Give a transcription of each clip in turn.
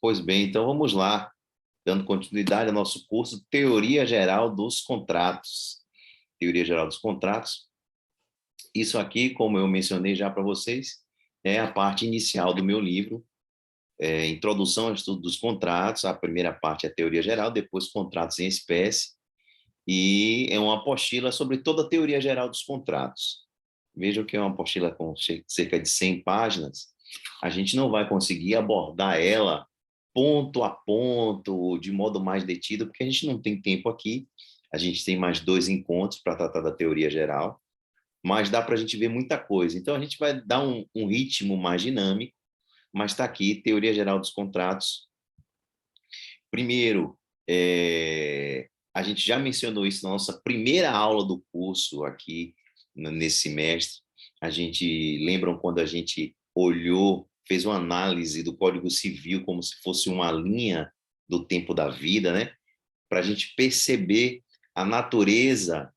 Pois bem, então vamos lá, dando continuidade ao nosso curso Teoria Geral dos Contratos. Teoria Geral dos Contratos. Isso aqui, como eu mencionei já para vocês, é a parte inicial do meu livro, Introdução ao Estudo dos Contratos. A primeira parte é a Teoria Geral, depois Contratos em Espécie, e é uma apostila sobre toda a teoria geral dos contratos. Vejam que é uma apostila com cerca de 100 páginas. A gente não vai conseguir abordar ela ponto a ponto, de modo mais detido, porque a gente não tem tempo aqui. A gente tem mais 2 encontros para tratar da teoria geral, mas dá para a gente ver muita coisa. Então, a gente vai dar um ritmo mais dinâmico, mas está aqui, Teoria Geral dos Contratos. Primeiro, a gente já mencionou isso na nossa primeira aula do curso aqui, nesse semestre. A gente, lembram quando a gente olhou, fez uma análise do Código Civil como se fosse uma linha do tempo da vida, né? Para a gente perceber a natureza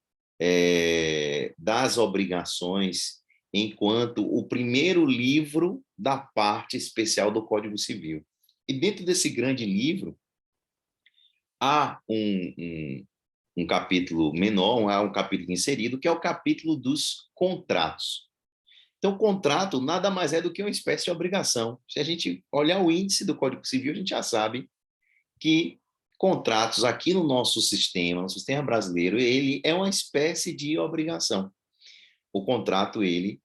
das obrigações enquanto o primeiro livro da parte especial do Código Civil. E dentro desse grande livro, há um capítulo menor, há um capítulo inserido, que é o capítulo dos contratos. Então, o contrato nada mais é do que uma espécie de obrigação. Se a gente olhar o índice do Código Civil, a gente já sabe que contratos aqui no sistema brasileiro, ele é uma espécie de obrigação. O contrato, ele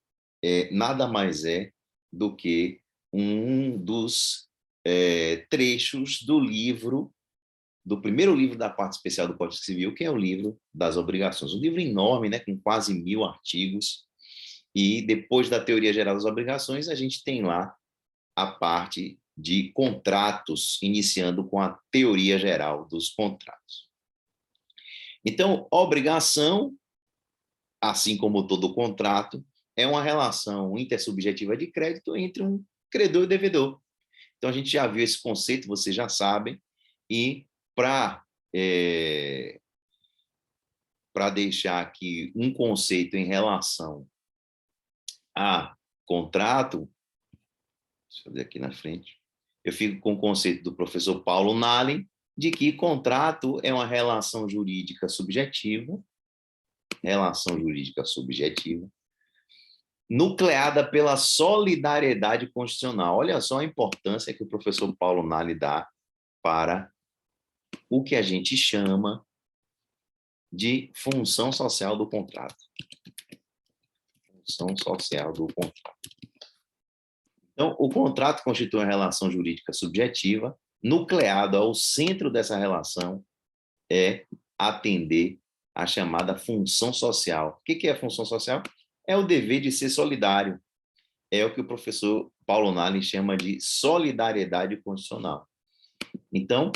nada mais é do que um dos trechos do livro, do primeiro livro da parte especial do Código Civil, que é o livro das obrigações. Um livro enorme, né, com quase 1000 artigos, e depois da Teoria Geral das Obrigações, a gente tem lá a parte de contratos, iniciando com a Teoria Geral dos Contratos. Então, obrigação, assim como todo contrato, é uma relação intersubjetiva de crédito entre um credor e devedor. Então, a gente já viu esse conceito, vocês já sabem, e para deixar aqui um conceito em relação a contrato, deixa eu ver aqui na frente, eu fico com o conceito do professor Paulo Nallen, de que contrato é uma relação jurídica subjetiva, nucleada pela solidariedade constitucional. Olha só a importância que o professor Paulo Nallen dá para o que a gente chama de função social do contrato. Função social do contrato. Então, o contrato constitui uma relação jurídica subjetiva, nucleado ao centro dessa relação é atender à chamada função social. O que é a função social? É o dever de ser solidário. É o que o professor Paulo Nallen chama de solidariedade constitucional. Então,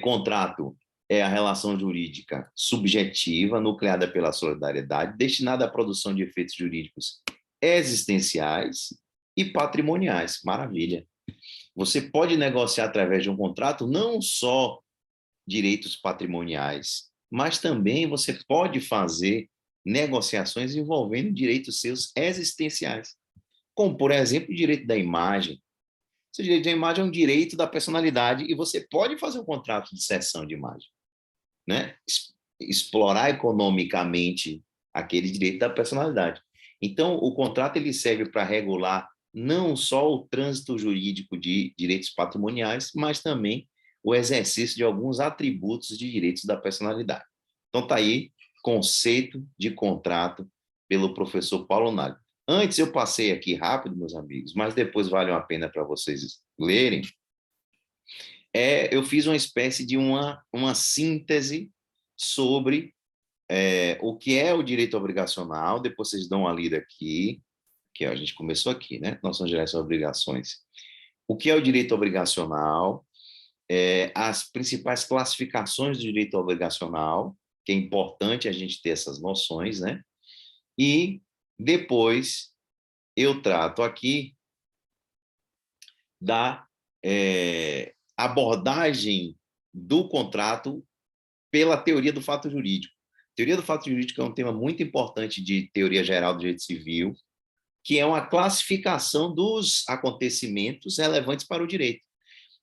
contrato é a relação jurídica subjetiva, nucleada pela solidariedade, destinada à produção de efeitos jurídicos existenciais e patrimoniais. Maravilha. Você pode negociar através de um contrato não só direitos patrimoniais, mas também você pode fazer negociações envolvendo direitos seus existenciais, como, por exemplo, o direito da imagem. Esse direito da imagem é um direito da personalidade e você pode fazer um contrato de cessão de imagem, né? Explorar economicamente aquele direito da personalidade. Então, o contrato ele serve para regular não só o trânsito jurídico de direitos patrimoniais, mas também o exercício de alguns atributos de direitos da personalidade. Então, está aí conceito de contrato pelo professor Paulo Nallen. Antes eu passei aqui rápido, meus amigos, mas depois vale a pena para vocês lerem. Eu fiz uma espécie de uma síntese sobre o que é o direito obrigacional. Depois vocês dão uma lida aqui, que a gente começou aqui, né? Noções gerais sobre obrigações. O que é o direito obrigacional? As principais classificações do direito obrigacional, que é importante a gente ter essas noções, né? E depois eu trato aqui da abordagem do contrato pela teoria do fato jurídico. Teoria do fato jurídico é um tema muito importante de teoria geral do direito civil, que é uma classificação dos acontecimentos relevantes para o direito.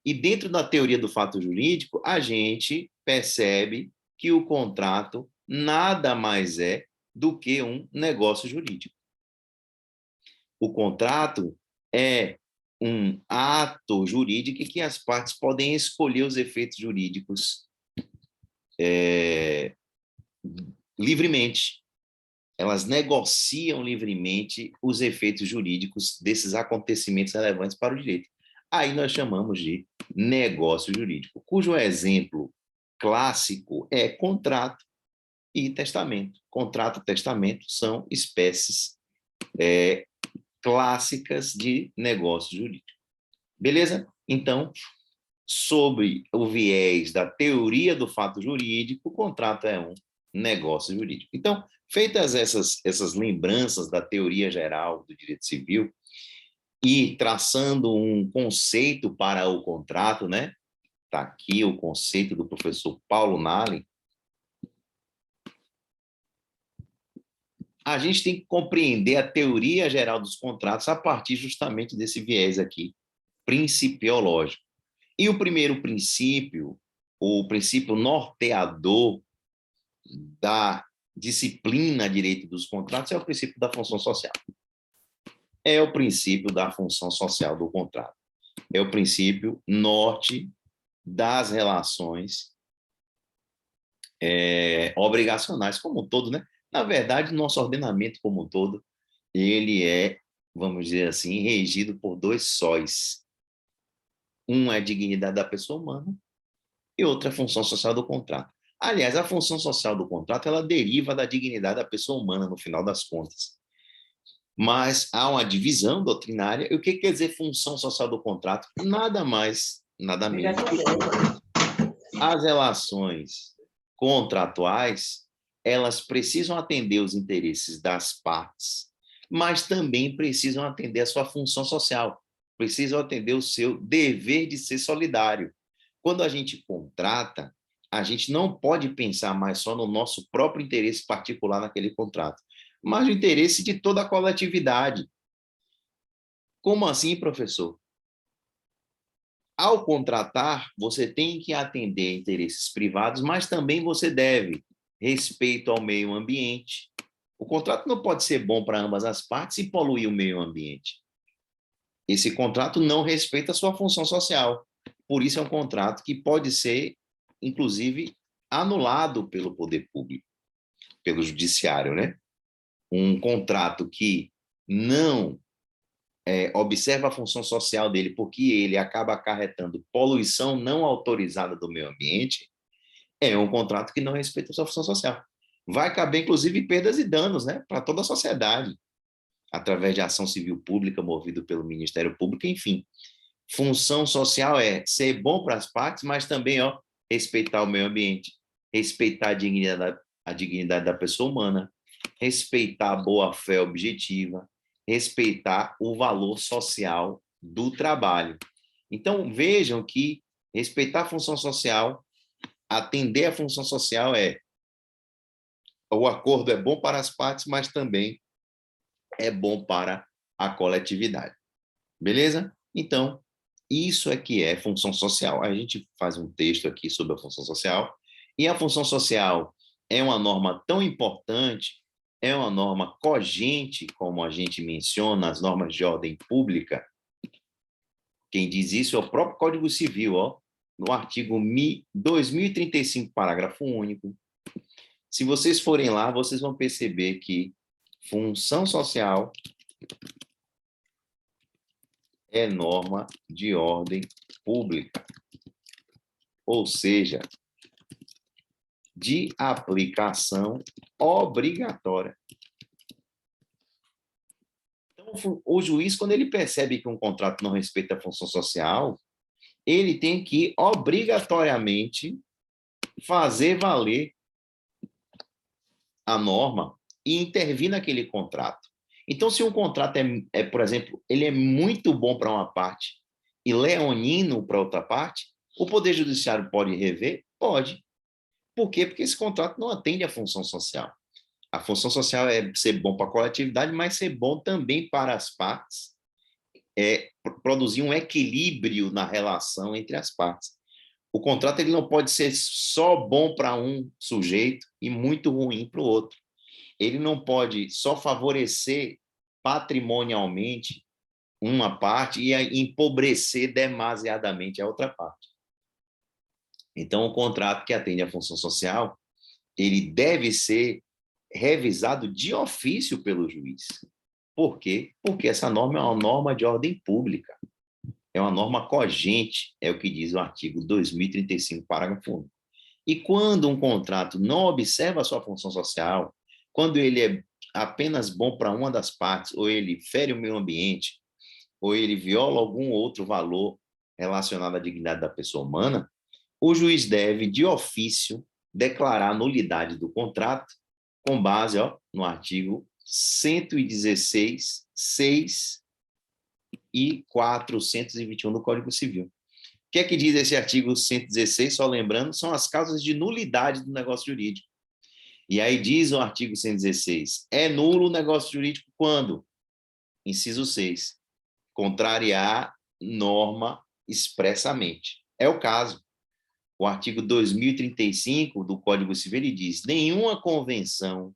E dentro da teoria do fato jurídico, a gente percebe que o contrato nada mais é do que um negócio jurídico. O contrato é um ato jurídico em que as partes podem escolher os efeitos jurídicos livremente. Elas negociam livremente os efeitos jurídicos desses acontecimentos relevantes para o direito. Aí nós chamamos de negócio jurídico, cujo exemplo clássico é contrato e testamento. Contrato e testamento são espécies clássicas de negócio jurídico. Beleza? Então, sobre o viés da teoria do fato jurídico, o contrato é um negócio jurídico. Então, feitas essas lembranças da teoria geral do direito civil e traçando um conceito para o contrato, né? Está aqui o conceito do professor Paulo Nali. A gente tem que compreender a teoria geral dos contratos a partir justamente desse viés aqui, principiológico. E o primeiro princípio, o princípio norteador da disciplina direito dos contratos é o princípio da função social. É o princípio da função social do contrato. É o princípio norte das relações obrigacionais como um todo, né? Na verdade, nosso ordenamento como um todo, ele é, vamos dizer assim, regido por dois sóis. Um é a dignidade da pessoa humana e outra é a função social do contrato. Aliás, a função social do contrato, ela deriva da dignidade da pessoa humana, no final das contas. Mas há uma divisão doutrinária. E o que quer dizer função social do contrato? Nada mais, nada menos. As relações contratuais, elas precisam atender os interesses das partes, mas também precisam atender a sua função social, precisam atender o seu dever de ser solidário. Quando a gente contrata, a gente não pode pensar mais só no nosso próprio interesse particular naquele contrato, mas o interesse de toda a coletividade. Como assim, professor? Ao contratar, você tem que atender interesses privados, mas também você deve respeito ao meio ambiente. O contrato não pode ser bom para ambas as partes e poluir o meio ambiente. Esse contrato não respeita a sua função social. Por isso é um contrato que pode ser, inclusive, anulado pelo poder público, pelo judiciário, né? Um contrato que não observa a função social dele, porque ele acaba acarretando poluição não autorizada do meio ambiente, é um contrato que não respeita a sua função social. Vai caber, inclusive, perdas e danos, né, para toda a sociedade, através de ação civil pública movida pelo Ministério Público, enfim. Função social é ser bom para as partes, mas também respeitar o meio ambiente, respeitar a dignidade da pessoa humana, respeitar a boa-fé objetiva, respeitar o valor social do trabalho. Então, vejam que respeitar a função social, atender a função social o acordo é bom para as partes, mas também é bom para a coletividade. Beleza? Então, isso é que é função social. A gente faz um texto aqui sobre a função social, e a função social é uma norma tão importante, é uma norma cogente, como a gente menciona, as normas de ordem pública. Quem diz isso é o próprio Código Civil, no artigo 2035, parágrafo único. Se vocês forem lá, vocês vão perceber que função social é norma de ordem pública, ou seja, de aplicação obrigatória. Então, o juiz, quando ele percebe que um contrato não respeita a função social, ele tem que obrigatoriamente fazer valer a norma e intervir naquele contrato. Então, se um contrato por exemplo, ele é muito bom para uma parte e leonino para outra parte, o Poder Judiciário pode rever? Pode. Por quê? Porque esse contrato não atende à função social. A função social é ser bom para a coletividade, mas ser bom também para as partes, produzir um equilíbrio na relação entre as partes. O contrato ele não pode ser só bom para um sujeito e muito ruim para o outro. Ele não pode só favorecer patrimonialmente uma parte e empobrecer demasiadamente a outra parte. Então, o contrato que atende à função social, ele deve ser revisado de ofício pelo juiz. Por quê? Porque essa norma é uma norma de ordem pública. É uma norma cogente, é o que diz o artigo 2035, parágrafo 1. E quando um contrato não observa a sua função social, quando ele é apenas bom para uma das partes, ou ele fere o meio ambiente, ou ele viola algum outro valor relacionado à dignidade da pessoa humana, o juiz deve, de ofício, declarar a nulidade do contrato com base no artigo 116, 6 e 421 do Código Civil. O que é que diz esse artigo 116? Só lembrando, são as causas de nulidade do negócio jurídico. E aí diz o artigo 116, é nulo o negócio jurídico quando? Inciso 6, contrariar norma expressamente. É o caso. O artigo 2035 do Código Civil ele diz: nenhuma convenção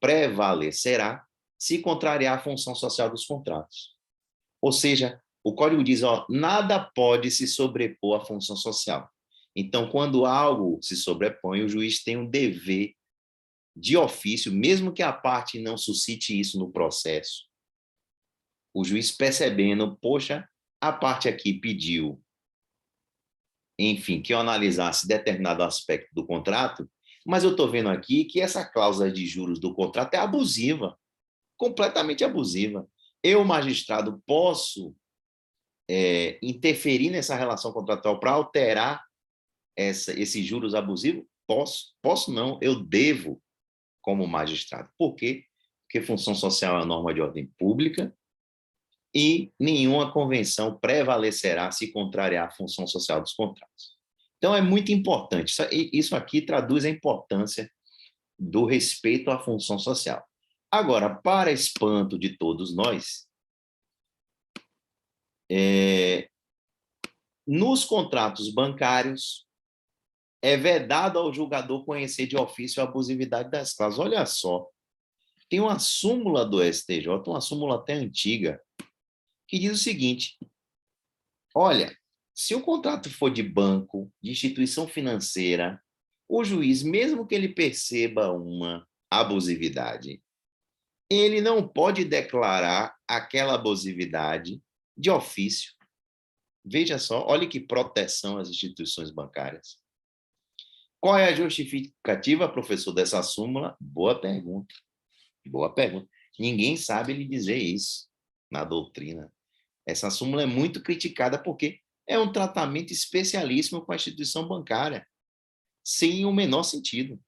prevalecerá se contrariar a função social dos contratos. Ou seja, o Código diz, nada pode se sobrepor à função social. Então, quando algo se sobrepõe, o juiz tem um dever de ofício, mesmo que a parte não suscite isso no processo. O juiz percebendo, poxa, a parte aqui pediu, enfim, que eu analisasse determinado aspecto do contrato, mas eu estou vendo aqui que essa cláusula de juros do contrato é abusiva, completamente abusiva. Eu, magistrado, posso interferir nessa relação contratual para alterar esses juros abusivos? Posso não, eu devo como magistrado. Por quê? Porque função social é uma norma de ordem pública e nenhuma convenção prevalecerá se contrariar a função social dos contratos. Então, é muito importante. Isso aqui traduz a importância do respeito à função social. Agora, para espanto de todos nós, nos contratos bancários, é vedado ao julgador conhecer de ofício a abusividade das cláusulas. Olha só, tem uma súmula do STJ, uma súmula até antiga, que diz o seguinte: olha, se o contrato for de banco, de instituição financeira, o juiz, mesmo que ele perceba uma abusividade, ele não pode declarar aquela abusividade de ofício. Veja só, olha que proteção às instituições bancárias. Qual é a justificativa, professor, dessa súmula? Boa pergunta. Boa pergunta. Ninguém sabe lhe dizer isso na doutrina. Essa súmula é muito criticada porque é um tratamento especialíssimo com a instituição bancária, sem o menor sentido.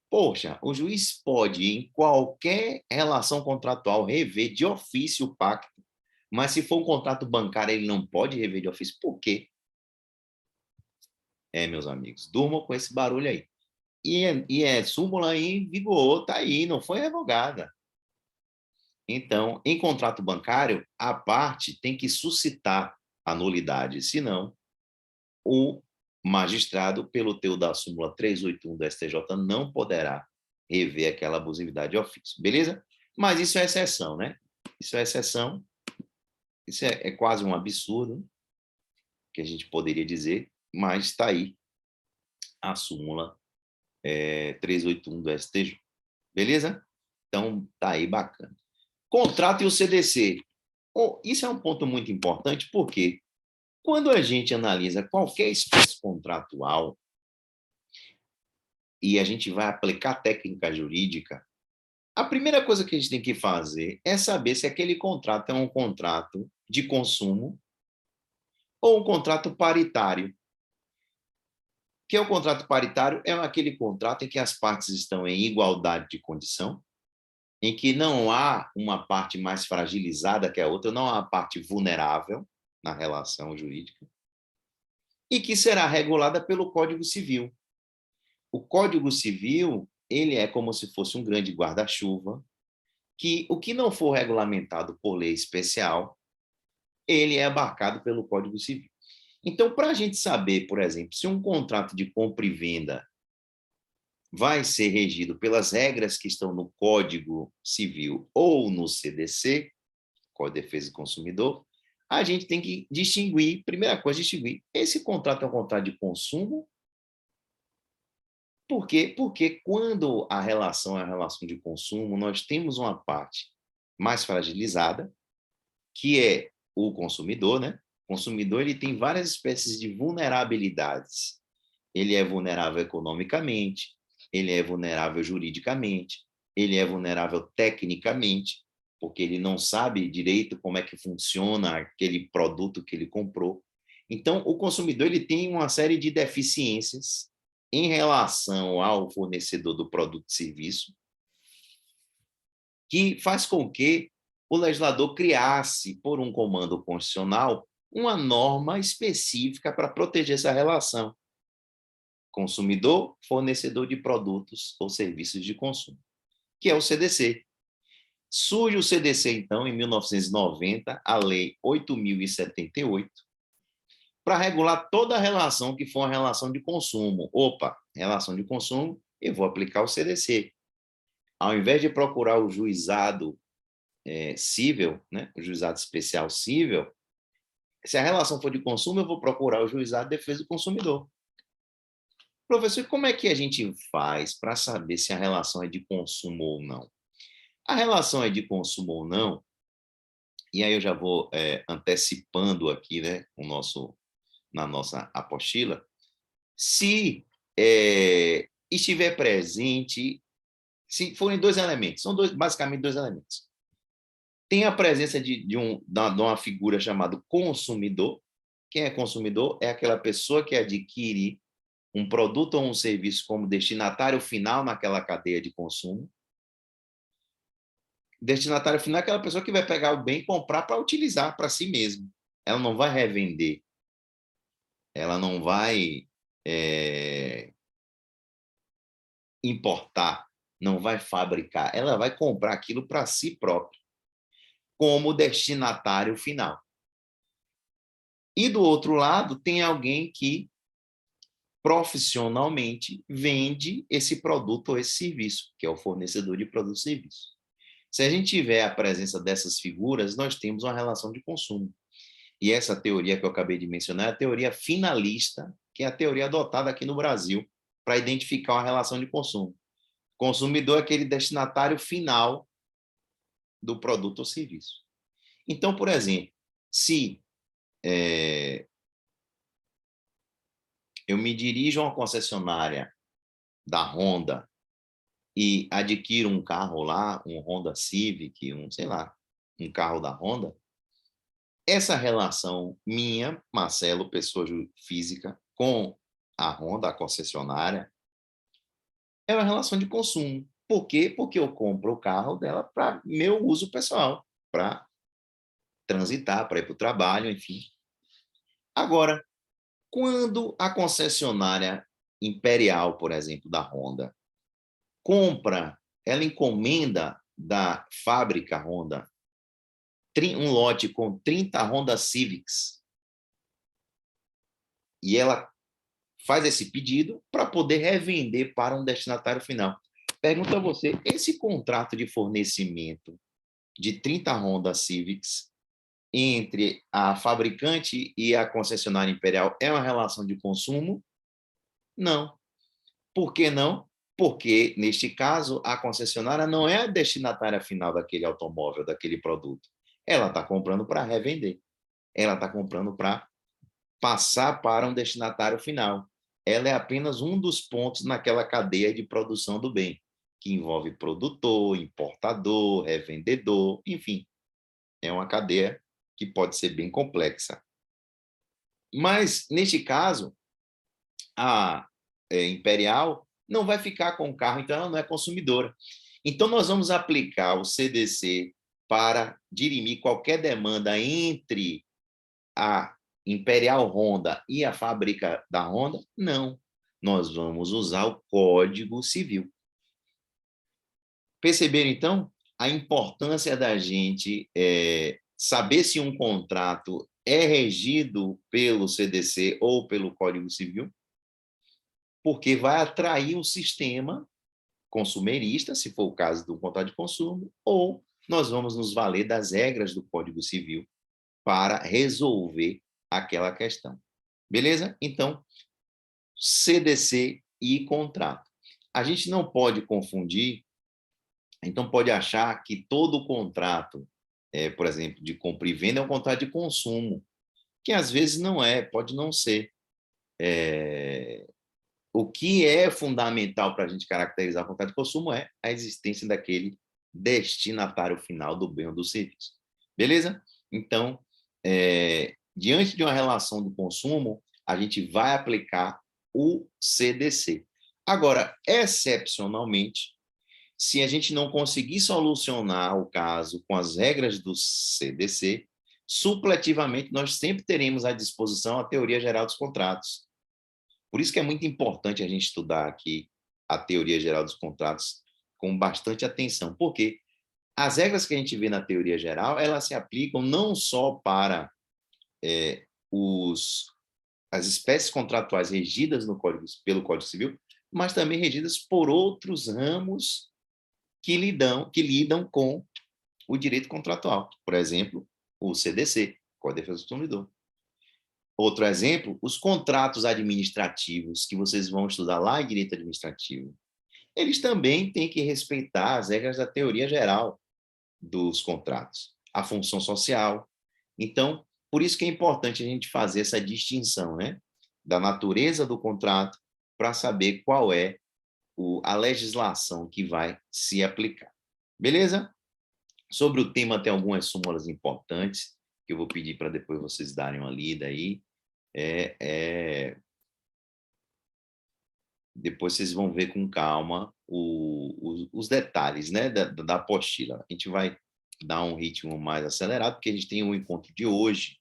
Poxa, o juiz pode, em qualquer relação contratual, rever de ofício o pacto, mas se for um contrato bancário, ele não pode rever de ofício. Por quê? Meus amigos, durmam com esse barulho aí. E é súmula em vigor, está aí, não foi revogada. Então, em contrato bancário, a parte tem que suscitar a nulidade, senão o magistrado, pelo teor da súmula 381 do STJ, não poderá rever aquela abusividade de ofício, beleza? Mas isso é exceção, né? Isso é exceção, isso é quase um absurdo, que a gente poderia dizer, mas está aí a súmula 381 do STJ, beleza? Então, tá aí, bacana. Contrato e o CDC. Isso é um ponto muito importante, porque quando a gente analisa qualquer espécie contratual e a gente vai aplicar técnica jurídica, a primeira coisa que a gente tem que fazer é saber se aquele contrato é um contrato de consumo ou um contrato paritário. O que é o contrato paritário? É aquele contrato em que as partes estão em igualdade de condição, em que não há uma parte mais fragilizada que a outra, não há uma parte vulnerável na relação jurídica, e que será regulada pelo Código Civil. o Código Civil, ele é como se fosse um grande guarda-chuva, que o que não for regulamentado por lei especial, ele é abarcado pelo Código Civil. Então, para a gente saber, por exemplo, se um contrato de compra e venda vai ser regido pelas regras que estão no Código Civil ou no CDC, Código de Defesa do Consumidor, a gente tem que distinguir, primeira coisa, distinguir, esse contrato é um contrato de consumo. Por quê? Porque quando a relação é a relação de consumo, nós temos uma parte mais fragilizada, que é o consumidor, né? O consumidor, ele tem várias espécies de vulnerabilidades. Ele é vulnerável economicamente, ele é vulnerável juridicamente, ele é vulnerável tecnicamente, porque ele não sabe direito como é que funciona aquele produto que ele comprou. Então, o consumidor, ele tem uma série de deficiências em relação ao fornecedor do produto e serviço, que faz com que o legislador criasse, por um comando constitucional, uma norma específica para proteger essa relação. Consumidor, fornecedor de produtos ou serviços de consumo, que é o CDC. Surge o CDC, então, em 1990, a Lei 8.078, para regular toda a relação que for uma relação de consumo. Opa, relação de consumo, eu vou aplicar o CDC. Ao invés de procurar o juizado cível, né, o juizado especial cível, se a relação for de consumo, eu vou procurar o juizado de defesa do consumidor. Professor, como é que a gente faz para saber se a relação é de consumo ou não? A relação é de consumo ou não, e aí eu já vou antecipando aqui, né, na nossa apostila, se estiver presente, se forem dois elementos, são basicamente dois elementos. Tem a presença de uma figura chamada consumidor. Quem é consumidor? É aquela pessoa que adquire um produto ou um serviço como destinatário final naquela cadeia de consumo. Destinatário final é aquela pessoa que vai pegar o bem e comprar para utilizar para si mesmo. Ela não vai revender. Ela não vai importar, não vai fabricar. Ela vai comprar aquilo para si próprio, como destinatário final. E do outro lado, tem alguém que profissionalmente vende esse produto ou esse serviço, que é o fornecedor de produto e serviço. Se a gente tiver a presença dessas figuras, nós temos uma relação de consumo. E essa teoria que eu acabei de mencionar é a teoria finalista, que é a teoria adotada aqui no Brasil para identificar uma relação de consumo. Consumidor é aquele destinatário final do produto ou serviço. Então, por exemplo, se eu me dirijo a uma concessionária da Honda e adquiro um carro lá, um Honda Civic, sei lá, um carro da Honda, essa relação minha, Marcelo, pessoa física, com a Honda, a concessionária, é uma relação de consumo. Por quê? Porque eu compro o carro dela para meu uso pessoal, para transitar, para ir para o trabalho, enfim. Agora, quando a concessionária Imperial, por exemplo, da Honda, compra, ela encomenda da fábrica Honda um lote com 30 Honda Civics e ela faz esse pedido para poder revender para um destinatário final. Pergunto a você, esse contrato de fornecimento de 30 Honda Civics entre a fabricante e a concessionária Imperial é uma relação de consumo? Não. Por que não? Porque, neste caso, a concessionária não é a destinatária final daquele automóvel, daquele produto. Ela está comprando para revender. Ela está comprando para passar para um destinatário final. Ela é apenas um dos pontos naquela cadeia de produção do bem, que envolve produtor, importador, revendedor, enfim. É uma cadeia que pode ser bem complexa. Mas, neste caso, a Imperial não vai ficar com o carro, então ela não é consumidora. Então, nós vamos aplicar o CDC para dirimir qualquer demanda entre a Imperial Honda e a fábrica da Honda? Não, nós vamos usar o Código Civil. Perceberam, então, a importância da gente saber se um contrato é regido pelo CDC ou pelo Código Civil? Porque vai atrair um sistema consumerista, se for o caso do contrato de consumo, ou nós vamos nos valer das regras do Código Civil para resolver aquela questão. Beleza? Então, CDC e contrato. A gente não pode confundir, então pode achar que todo contrato, por exemplo, de compra e venda é um contrato de consumo, que às vezes não é, pode não ser. O que é fundamental para a gente caracterizar o contrato de consumo é a existência daquele destinatário final do bem ou do serviço. Beleza? Então, diante de uma relação de consumo, a gente vai aplicar o CDC. Agora, excepcionalmente, se a gente não conseguir solucionar o caso com as regras do CDC, supletivamente, nós sempre teremos à disposição a teoria geral dos contratos. Por isso que é muito importante a gente estudar aqui a teoria geral dos contratos com bastante atenção, porque as regras que a gente vê na teoria geral, elas se aplicam não só para as espécies contratuais regidas no pelo Código Civil, mas também regidas por outros ramos que lidam com o direito contratual. Por exemplo, o CDC, Código de Defesa do Consumidor. Outro exemplo, os contratos administrativos que vocês vão estudar lá em direito administrativo, eles também têm que respeitar as regras da teoria geral dos contratos, a função social. Então, por isso que é importante a gente fazer essa distinção, né, da natureza do contrato para saber qual é a legislação que vai se aplicar. Beleza? Sobre o tema, tem algumas súmulas importantes que eu vou pedir para depois vocês darem uma lida aí. Depois vocês vão ver com calma os detalhes, né, da apostila. A gente vai dar um ritmo mais acelerado, porque a gente tem o encontro de hoje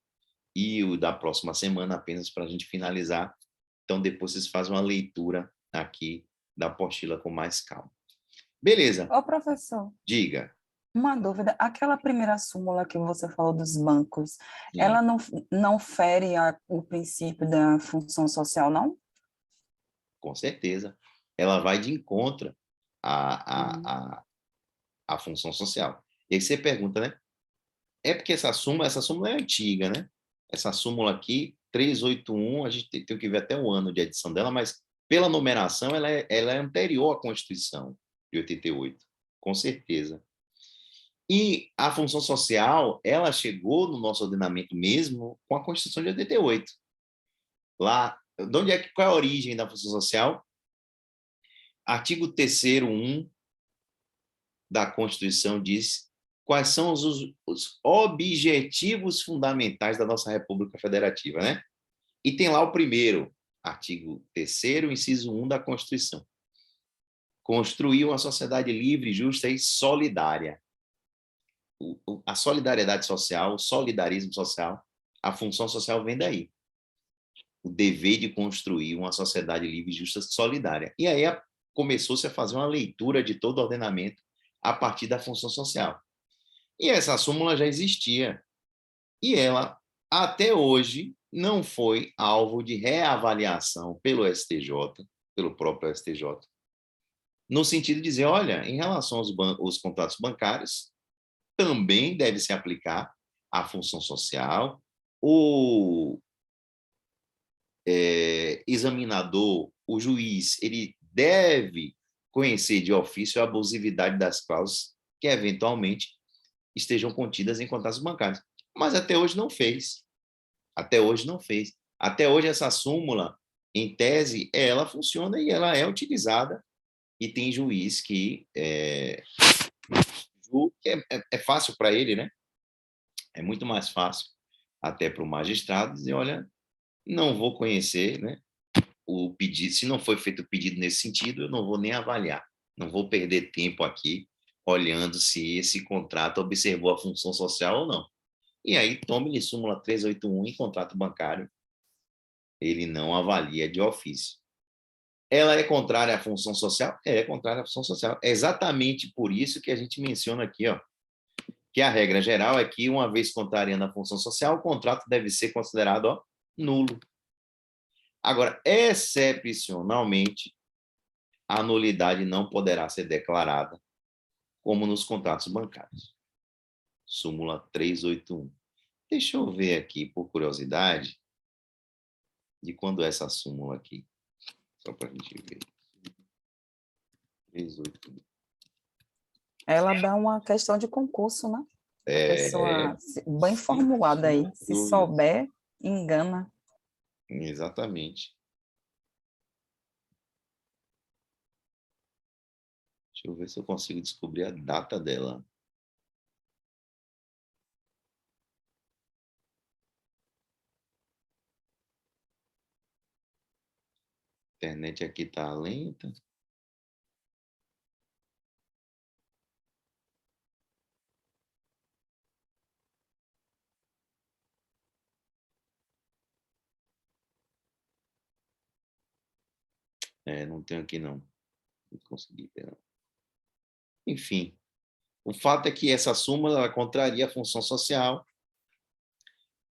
e o da próxima semana apenas para a gente finalizar. Então, depois vocês fazem uma leitura aqui da apostila com mais calma. Beleza. Ô, professor, Diga. uma dúvida. Aquela primeira súmula que você falou dos bancos, Sim, ela não fere o princípio da função social, não? com certeza. Ela vai de encontro à função social. E aí você pergunta, né? É porque essa súmula é antiga, né? Essa súmula aqui, 381, a gente tem que ver até o ano de edição dela, mas pela numeração ela é anterior à Constituição de 88, com certeza. E a função social, ela chegou no nosso ordenamento mesmo com a Constituição de 88. Lá, de onde qual é a origem da função social? Artigo 3º, 1 da Constituição diz quais são os objetivos fundamentais da nossa República Federativa, né? E tem lá o primeiro, artigo 3º, inciso 1 da Constituição. Construir uma sociedade livre, justa e solidária. A solidariedade social, o solidarismo social, a função social vem daí. O dever de construir uma sociedade livre, justa e solidária. E aí começou-se a fazer uma leitura de todo o ordenamento a partir da função social. E essa súmula já existia. E ela, até hoje, não foi alvo de reavaliação pelo STJ, pelo próprio STJ, no sentido de dizer, olha, em relação aos contratos bancários, também deve se aplicar a função social, o examinador, o juiz, ele deve conhecer de ofício a abusividade das cláusulas que, eventualmente, estejam contidas em contratos bancários. Mas até hoje não fez. Até hoje não fez. Até hoje essa súmula, em tese, ela funciona e ela é utilizada e tem juiz que é fácil para ele, né? É muito mais fácil até para o magistrado dizer, olha, não vou conhecer, né, o pedido, se não foi feito o pedido nesse sentido, eu não vou nem avaliar, não vou perder tempo aqui olhando se esse contrato observou a função social ou não. E aí, tome-lhe súmula 381 em contrato bancário, ele não avalia de ofício. Ela é contrária à função social? É contrária à função social. É exatamente por isso que a gente menciona aqui, ó, que a regra geral é que, uma vez contrariando a função social, o contrato deve ser considerado, ó, nulo. Agora, excepcionalmente, a nulidade não poderá ser declarada, como nos contratos bancários. Súmula 381. Deixa eu ver aqui, por curiosidade, de quando é essa súmula aqui, só para a gente ver. 381. Ela dá uma questão de concurso, né? A pessoa bem formulada aí, se souber, engana. Exatamente. Deixa eu ver se eu consigo descobrir a data dela. A internet aqui tá lenta. Não tenho aqui não. Não consegui ver, não. Enfim, o fato é que essa súmula ela contraria a função social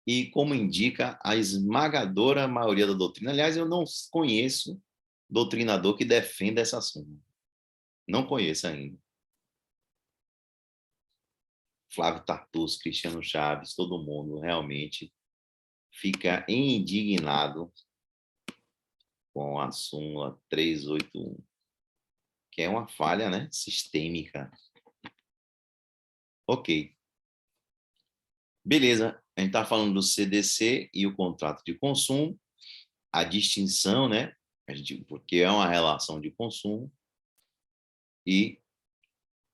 e, como indica a esmagadora maioria da doutrina, aliás, eu não conheço doutrinador que defenda essa súmula. Não conheço ainda. Flávio Tartus, Cristiano Chaves, todo mundo realmente fica indignado com a súmula 381, que é uma falha, né, sistêmica. Ok. Beleza, a gente está falando do CDC e o contrato de consumo, a distinção, né, porque é uma relação de consumo, e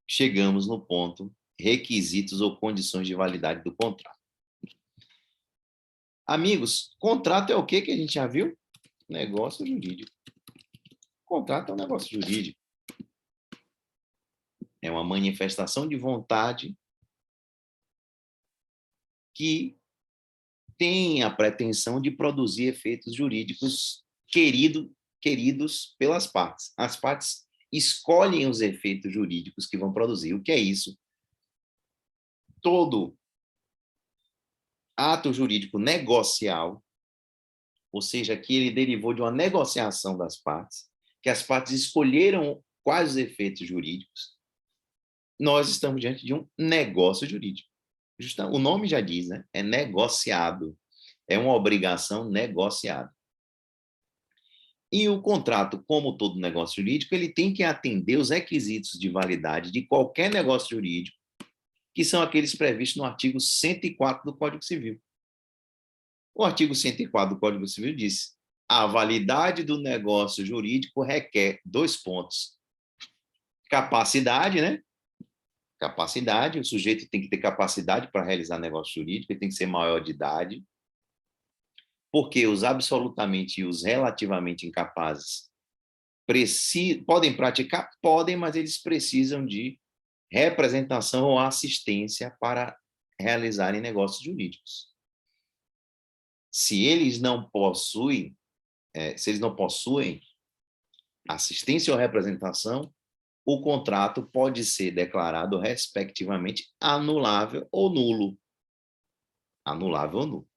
chegamos no ponto requisitos ou condições de validade do contrato. Amigos, contrato é o que a gente já viu? Negócio jurídico. Contrato é um negócio jurídico. É uma manifestação de vontade que tem a pretensão de produzir efeitos jurídicos queridos pelas partes. As partes escolhem os efeitos jurídicos que vão produzir. O que é isso? Todo ato jurídico negocial, ou seja, que ele derivou de uma negociação das partes, que as partes escolheram quais os efeitos jurídicos, nós estamos diante de um negócio jurídico. O nome já diz, né? É negociado. É uma obrigação negociada. E o contrato, como todo negócio jurídico, ele tem que atender os requisitos de validade de qualquer negócio jurídico, que são aqueles previstos no artigo 104 do Código Civil. O artigo 104 do Código Civil diz: a validade do negócio jurídico requer 2 pontos. Capacidade, né? Capacidade, o sujeito tem que ter capacidade para realizar negócio jurídico, ele tem que ser maior de idade, porque os absolutamente e os relativamente incapazes podem praticar? Podem, mas eles precisam de representação ou assistência para realizarem negócios jurídicos. Se eles não possuem assistência ou representação, o contrato pode ser declarado, respectivamente, anulável ou nulo. Anulável ou nulo.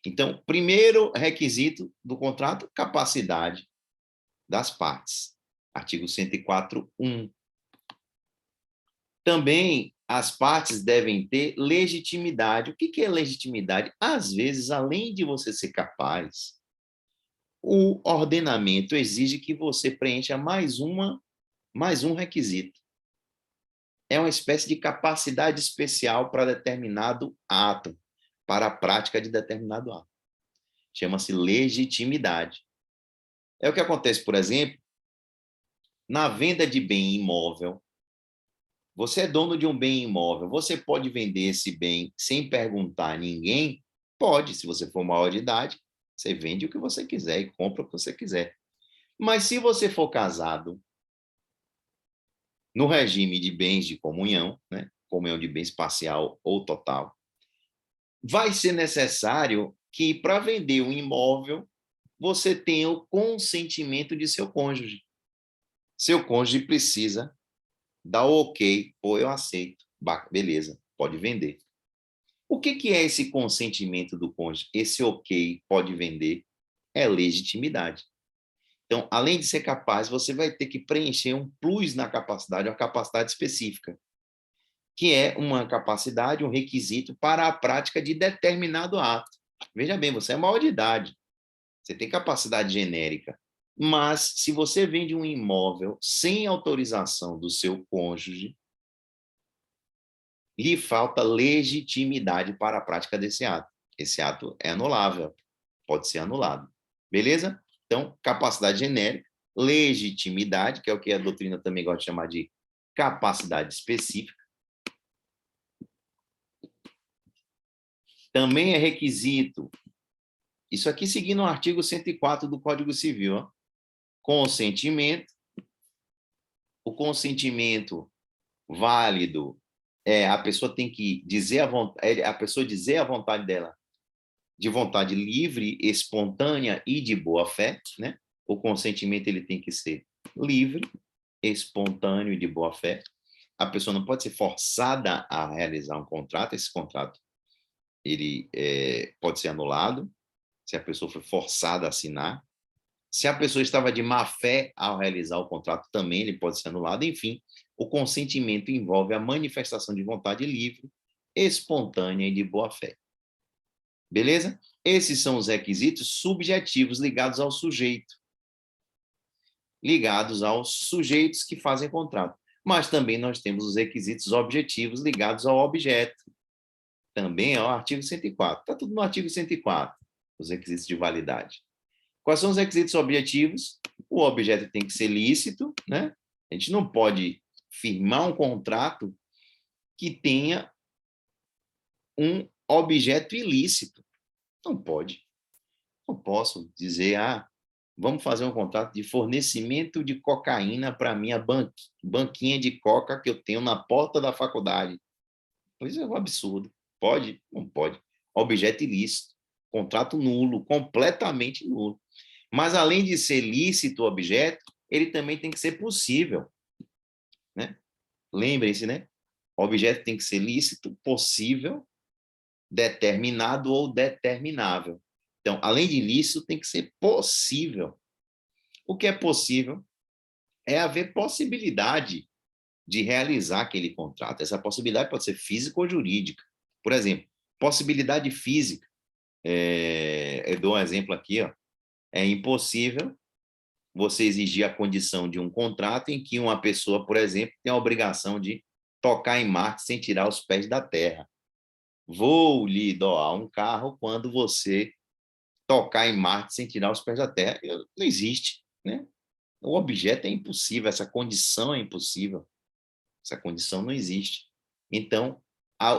Então, primeiro requisito do contrato, capacidade das partes. Artigo 104.1. Também as partes devem ter legitimidade. O que é legitimidade? Às vezes, além de você ser capaz, o ordenamento exige que você preencha mais um requisito. É uma espécie de capacidade especial para determinado ato, para a prática de determinado ato. Chama-se legitimidade. É o que acontece, por exemplo, na venda de bem imóvel. Você é dono de um bem imóvel, você pode vender esse bem sem perguntar a ninguém? Pode, se você for maior de idade, você vende o que você quiser e compra o que você quiser. Mas se você for casado no regime de bens de comunhão, né, comunhão de bens parcial ou total, vai ser necessário que, para vender um imóvel, você tenha o consentimento de seu cônjuge. Seu cônjuge precisa dar o ok, pô, eu aceito, beleza, pode vender. O que é esse consentimento do cônjuge? Esse ok, pode vender, é legitimidade. Então, além de ser capaz, você vai ter que preencher um plus na capacidade, uma capacidade específica, que é uma capacidade, um requisito para a prática de determinado ato. Veja bem, você é maior de idade, você tem capacidade genérica, mas se você vende um imóvel sem autorização do seu cônjuge, lhe falta legitimidade para a prática desse ato. Esse ato é anulável, pode ser anulado. Beleza? Então, capacidade genérica, legitimidade, que é o que a doutrina também gosta de chamar de capacidade específica. Também é requisito, isso aqui seguindo o artigo 104 do Código Civil, ó, consentimento. O consentimento válido a pessoa tem que dizer a pessoa dizer a vontade dela, de vontade livre, espontânea e de boa fé, né? O consentimento ele tem que ser livre, espontâneo e de boa fé. A pessoa não pode ser forçada a realizar um contrato. Esse contrato ele pode ser anulado se a pessoa foi forçada a assinar. Se a pessoa estava de má fé ao realizar o contrato, também ele pode ser anulado. Enfim, o consentimento envolve a manifestação de vontade livre, espontânea e de boa fé. Beleza? Esses são os requisitos subjetivos ligados ao sujeito. Ligados aos sujeitos que fazem contrato. Mas também nós temos os requisitos objetivos ligados ao objeto. Também é o artigo 104. Está tudo no artigo 104, os requisitos de validade. Quais são os requisitos objetivos? O objeto tem que ser lícito, né? A gente não pode firmar um contrato que tenha um objeto ilícito. Não pode. Não posso dizer, vamos fazer um contrato de fornecimento de cocaína para a minha banquinha de coca que eu tenho na porta da faculdade. Isso é um absurdo. Pode? Não pode. Objeto ilícito. Contrato nulo, completamente nulo. Mas, além de ser lícito o objeto, ele também tem que ser possível. Né? Lembrem-se, né? O objeto tem que ser lícito, possível, determinado ou determinável. Então, além de lícito, tem que ser possível. O que é possível é haver possibilidade de realizar aquele contrato. Essa possibilidade pode ser física ou jurídica. Por exemplo, possibilidade física. Eu dou um exemplo aqui, ó. É impossível você exigir a condição de um contrato em que uma pessoa, por exemplo, tem a obrigação de tocar em Marte sem tirar os pés da Terra. Vou lhe doar um carro quando você tocar em Marte sem tirar os pés da Terra. Não existe, né? O objeto é impossível, essa condição é impossível. Essa condição não existe. Então,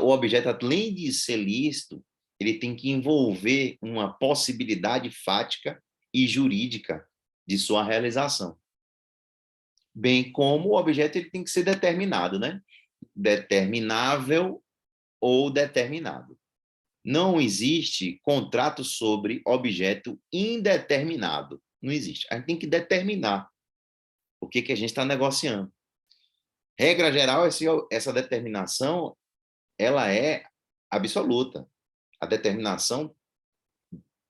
o objeto, além de ser lícito, ele tem que envolver uma possibilidade fática e jurídica de sua realização. Bem como o objeto ele tem que ser determinado, né? Determinável ou determinado. Não existe contrato sobre objeto indeterminado. Não existe. A gente tem que determinar o que a gente está negociando. Regra geral, essa determinação ela é absoluta. A determinação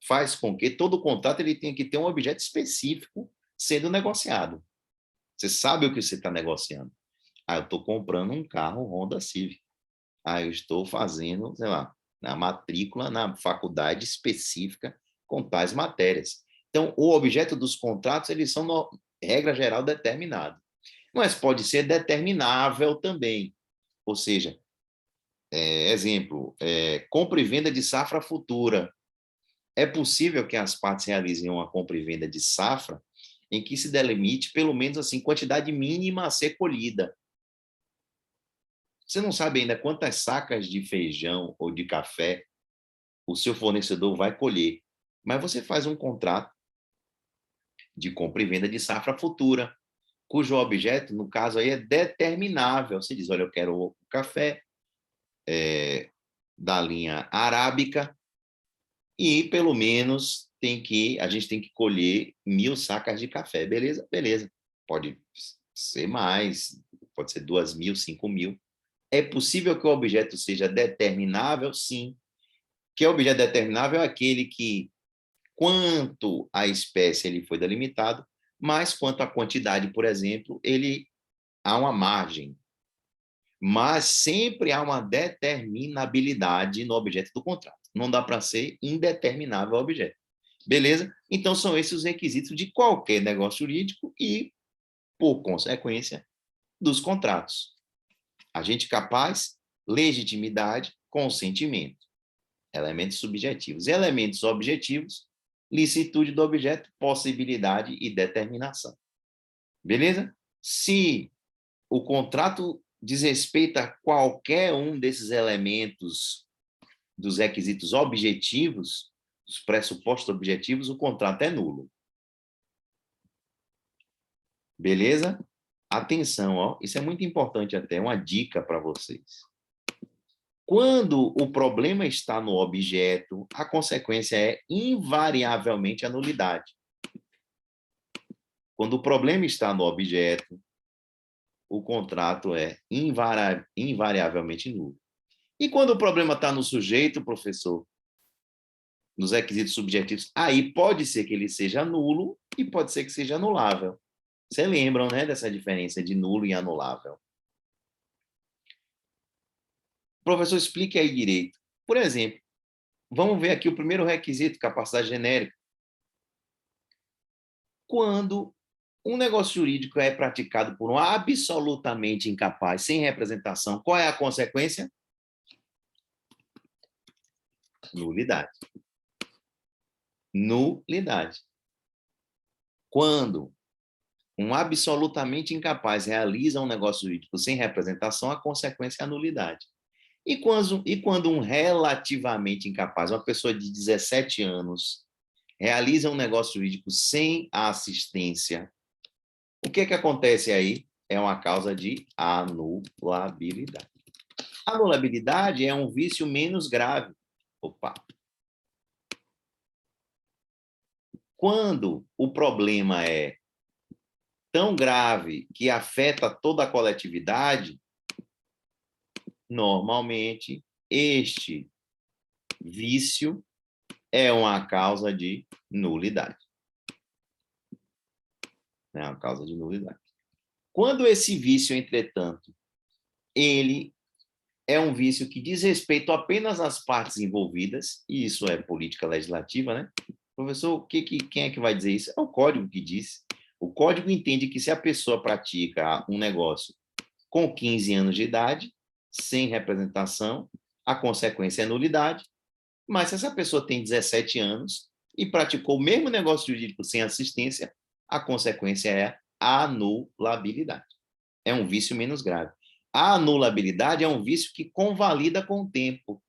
faz com que todo contrato ele tenha que ter um objeto específico sendo negociado. Você sabe o que você está negociando. Eu estou comprando um carro Honda Civic. Eu estou fazendo, sei lá, na matrícula na faculdade específica com tais matérias. Então, o objeto dos contratos, eles são, regra geral, determinados. Mas pode ser determinável também. Ou seja, exemplo, compra e venda de safra futura. É possível que as partes realizem uma compra e venda de safra em que se delimite pelo menos assim quantidade mínima a ser colhida. Você não sabe ainda quantas sacas de feijão ou de café o seu fornecedor vai colher, mas você faz um contrato de compra e venda de safra futura, cujo objeto, no caso aí, é determinável. Você diz, olha, eu quero o café da linha arábica e pelo menos a gente tem que colher 1.000 sacas de café. Beleza? Beleza. Pode ser mais, pode ser 2.000, 5.000. É possível que o objeto seja determinável? Sim. Que o objeto determinável é aquele que, quanto a espécie ele foi delimitado, mas quanto à quantidade, por exemplo, ele há uma margem. Mas sempre há uma determinabilidade no objeto do contrato. Não dá para ser indeterminável o objeto. Beleza? Então, são esses os requisitos de qualquer negócio jurídico e, por consequência, dos contratos. Agente capaz, legitimidade, consentimento. Elementos subjetivos. Elementos objetivos, licitude do objeto, possibilidade e determinação. Beleza? Se o contrato diz respeito a qualquer um desses elementos dos requisitos objetivos, dos pressupostos objetivos, o contrato é nulo. Beleza? Atenção, ó, isso é muito importante até, uma dica para vocês. Quando o problema está no objeto, a consequência é invariavelmente a nulidade. Quando o problema está no objeto, o contrato é invariavelmente nulo. E quando o problema está no sujeito, professor, nos requisitos subjetivos, aí pode ser que ele seja nulo e pode ser que seja anulável. Vocês lembram, né, dessa diferença de nulo e anulável? Professor, explique aí direito. Por exemplo, vamos ver aqui o primeiro requisito, capacidade genérica. Quando um negócio jurídico é praticado por um absolutamente incapaz, sem representação, qual é a consequência? Nulidade. Nulidade. Quando um absolutamente incapaz realiza um negócio jurídico sem representação, a consequência é a nulidade. E quando um relativamente incapaz, uma pessoa de 17 anos, realiza um negócio jurídico sem assistência, o que acontece aí? É uma causa de anulabilidade. Anulabilidade é um vício menos grave. Opa! Quando o problema é tão grave que afeta toda a coletividade, normalmente este vício é uma causa de nulidade. É uma causa de nulidade. Quando esse vício, entretanto, ele é um vício que diz respeito apenas às partes envolvidas, e isso é política legislativa, né? Professor, quem é que vai dizer isso? É o código que diz. O código entende que se a pessoa pratica um negócio com 15 anos de idade, sem representação, a consequência é nulidade, mas se essa pessoa tem 17 anos e praticou o mesmo negócio jurídico sem assistência, a consequência é a anulabilidade. É um vício menos grave. A anulabilidade é um vício que convalida com o tempo.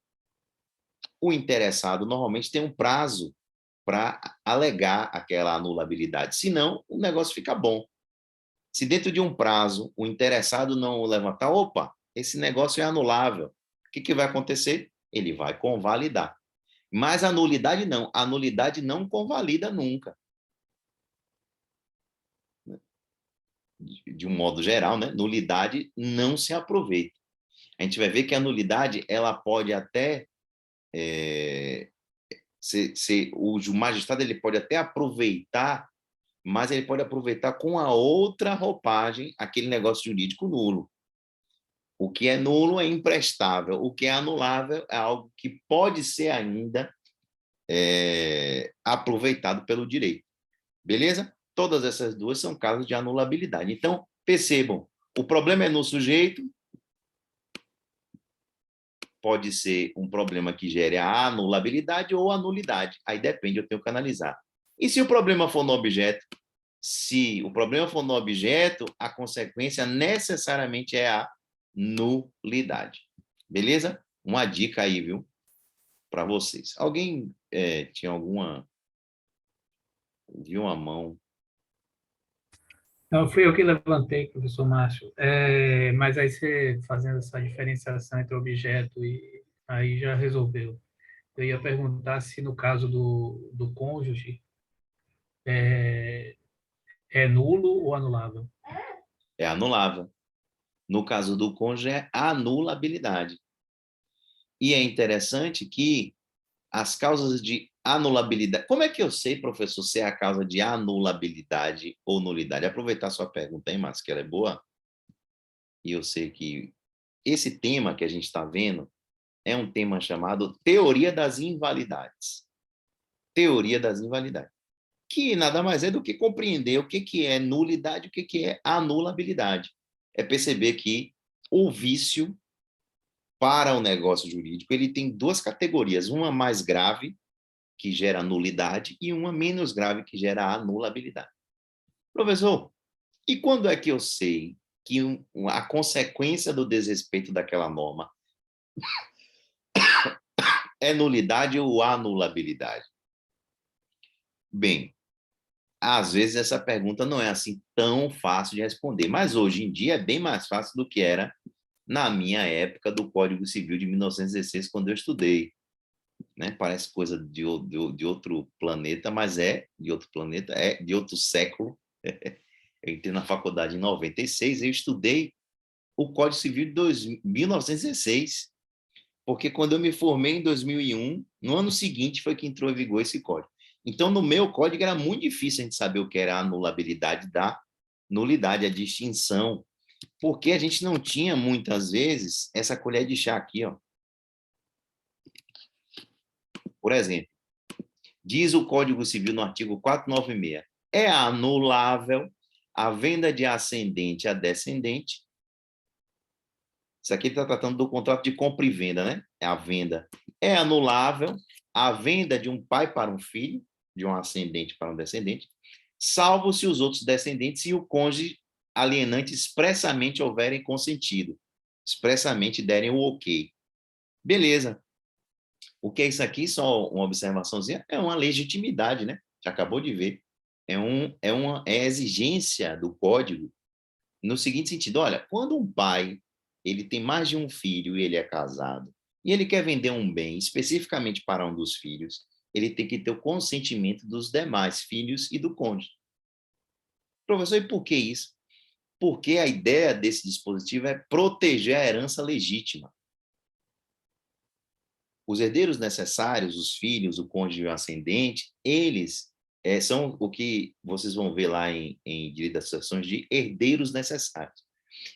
O interessado normalmente tem um prazo para alegar aquela anulabilidade, senão o negócio fica bom. Se dentro de um prazo o interessado não levantar, opa, esse negócio é anulável, o que vai acontecer? Ele vai convalidar. Mas a nulidade não. A nulidade não convalida nunca. De um modo geral, né? Nulidade não se aproveita. A gente vai ver que a nulidade ela pode até o magistrado ele pode até aproveitar, mas ele pode aproveitar com a outra roupagem aquele negócio jurídico nulo. O que é nulo é imprestável, o que é anulável é algo que pode ser ainda aproveitado pelo direito. Beleza? Todas essas duas são casos de anulabilidade. Então, percebam, o problema é no sujeito, pode ser um problema que gere a anulabilidade ou a nulidade. Aí depende, eu tenho que analisar. E se o problema for no objeto? Se o problema for no objeto, a consequência necessariamente é a nulidade. Beleza? Uma dica aí, viu? Para vocês. Alguém tinha alguma... Viu uma mão? Não, fui eu que levantei, professor Márcio. Mas aí você fazendo essa diferenciação entre objeto e aí já resolveu. Eu ia perguntar se no caso do cônjuge é nulo ou anulável. É anulável. No caso do cônjuge, é anulabilidade. E é interessante que as causas de anulabilidade... Como é que eu sei, professor, se é a causa de anulabilidade ou nulidade? Aproveitar sua pergunta, hein, Márcio, que ela é boa. E eu sei que esse tema que a gente está vendo é um tema chamado teoria das invalidades. Teoria das invalidades. Que nada mais é do que compreender o que é nulidade e o que é anulabilidade. É perceber que o vício para o negócio jurídico, ele tem duas categorias, uma mais grave, que gera nulidade, e uma menos grave, que gera anulabilidade. Professor, e quando é que eu sei que a consequência do desrespeito daquela norma é nulidade ou anulabilidade? Bem, às vezes essa pergunta não é assim tão fácil de responder, mas hoje em dia é bem mais fácil do que era na minha época do Código Civil de 1916, quando eu estudei. Né? Parece coisa de outro planeta, mas é de outro planeta, é de outro século. Eu entrei na faculdade em 96, eu estudei o Código Civil de 1916, porque quando eu me formei em 2001, no ano seguinte foi que entrou em vigor esse código. Então, no meu código era muito difícil a gente saber o que era a anulabilidade da nulidade, a distinção, porque a gente não tinha, muitas vezes, essa colher de chá aqui, ó. Por exemplo, diz o Código Civil no artigo 496, é anulável a venda de ascendente a descendente. Isso aqui está tratando do contrato de compra e venda, né? É a venda. É anulável a venda de um pai para um filho, de um ascendente para um descendente, salvo se os outros descendentes e o cônjuge alienante expressamente houverem consentido, expressamente derem o ok. Beleza. O que é isso aqui? Só uma observaçãozinha. É uma legitimidade, né? Já acabou de ver. É exigência do código no seguinte sentido. Olha, quando um pai ele tem mais de um filho e ele é casado, e ele quer vender um bem especificamente para um dos filhos, ele tem que ter o consentimento dos demais filhos e do cônjuge. Professor, e por que isso? Porque a ideia desse dispositivo é proteger a herança legítima. Os herdeiros necessários, os filhos, o cônjuge e o ascendente, eles são o que vocês vão ver lá em direito das sucessões de herdeiros necessários.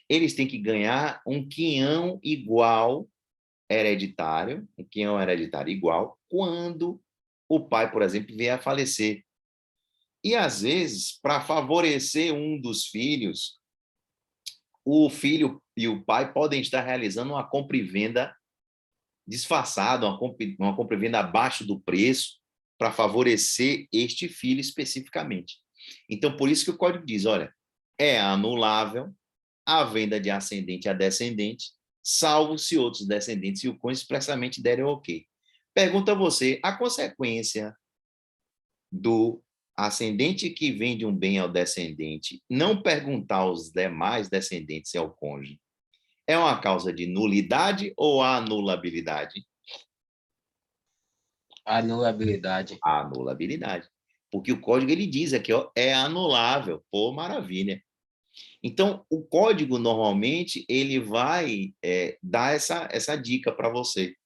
Eles têm que ganhar um quinhão igual hereditário, um quinhão hereditário igual, quando o pai, por exemplo, vier a falecer. E, às vezes, para favorecer um dos filhos, o filho e o pai podem estar realizando uma compra e venda disfarçada, uma compra e venda abaixo do preço, para favorecer este filho especificamente. Então, por isso que o código diz, olha, é anulável a venda de ascendente a descendente, salvo se outros descendentes e o cônjuge expressamente derem o ok. Pergunta a você, a consequência do ascendente que vende um bem ao descendente não perguntar aos demais descendentes e ao cônjuge, é uma causa de nulidade ou anulabilidade? Anulabilidade. Anulabilidade. Porque o código ele diz aqui, ó, é anulável. Pô, maravilha. Então, o código, normalmente, ele vai dar essa dica para você.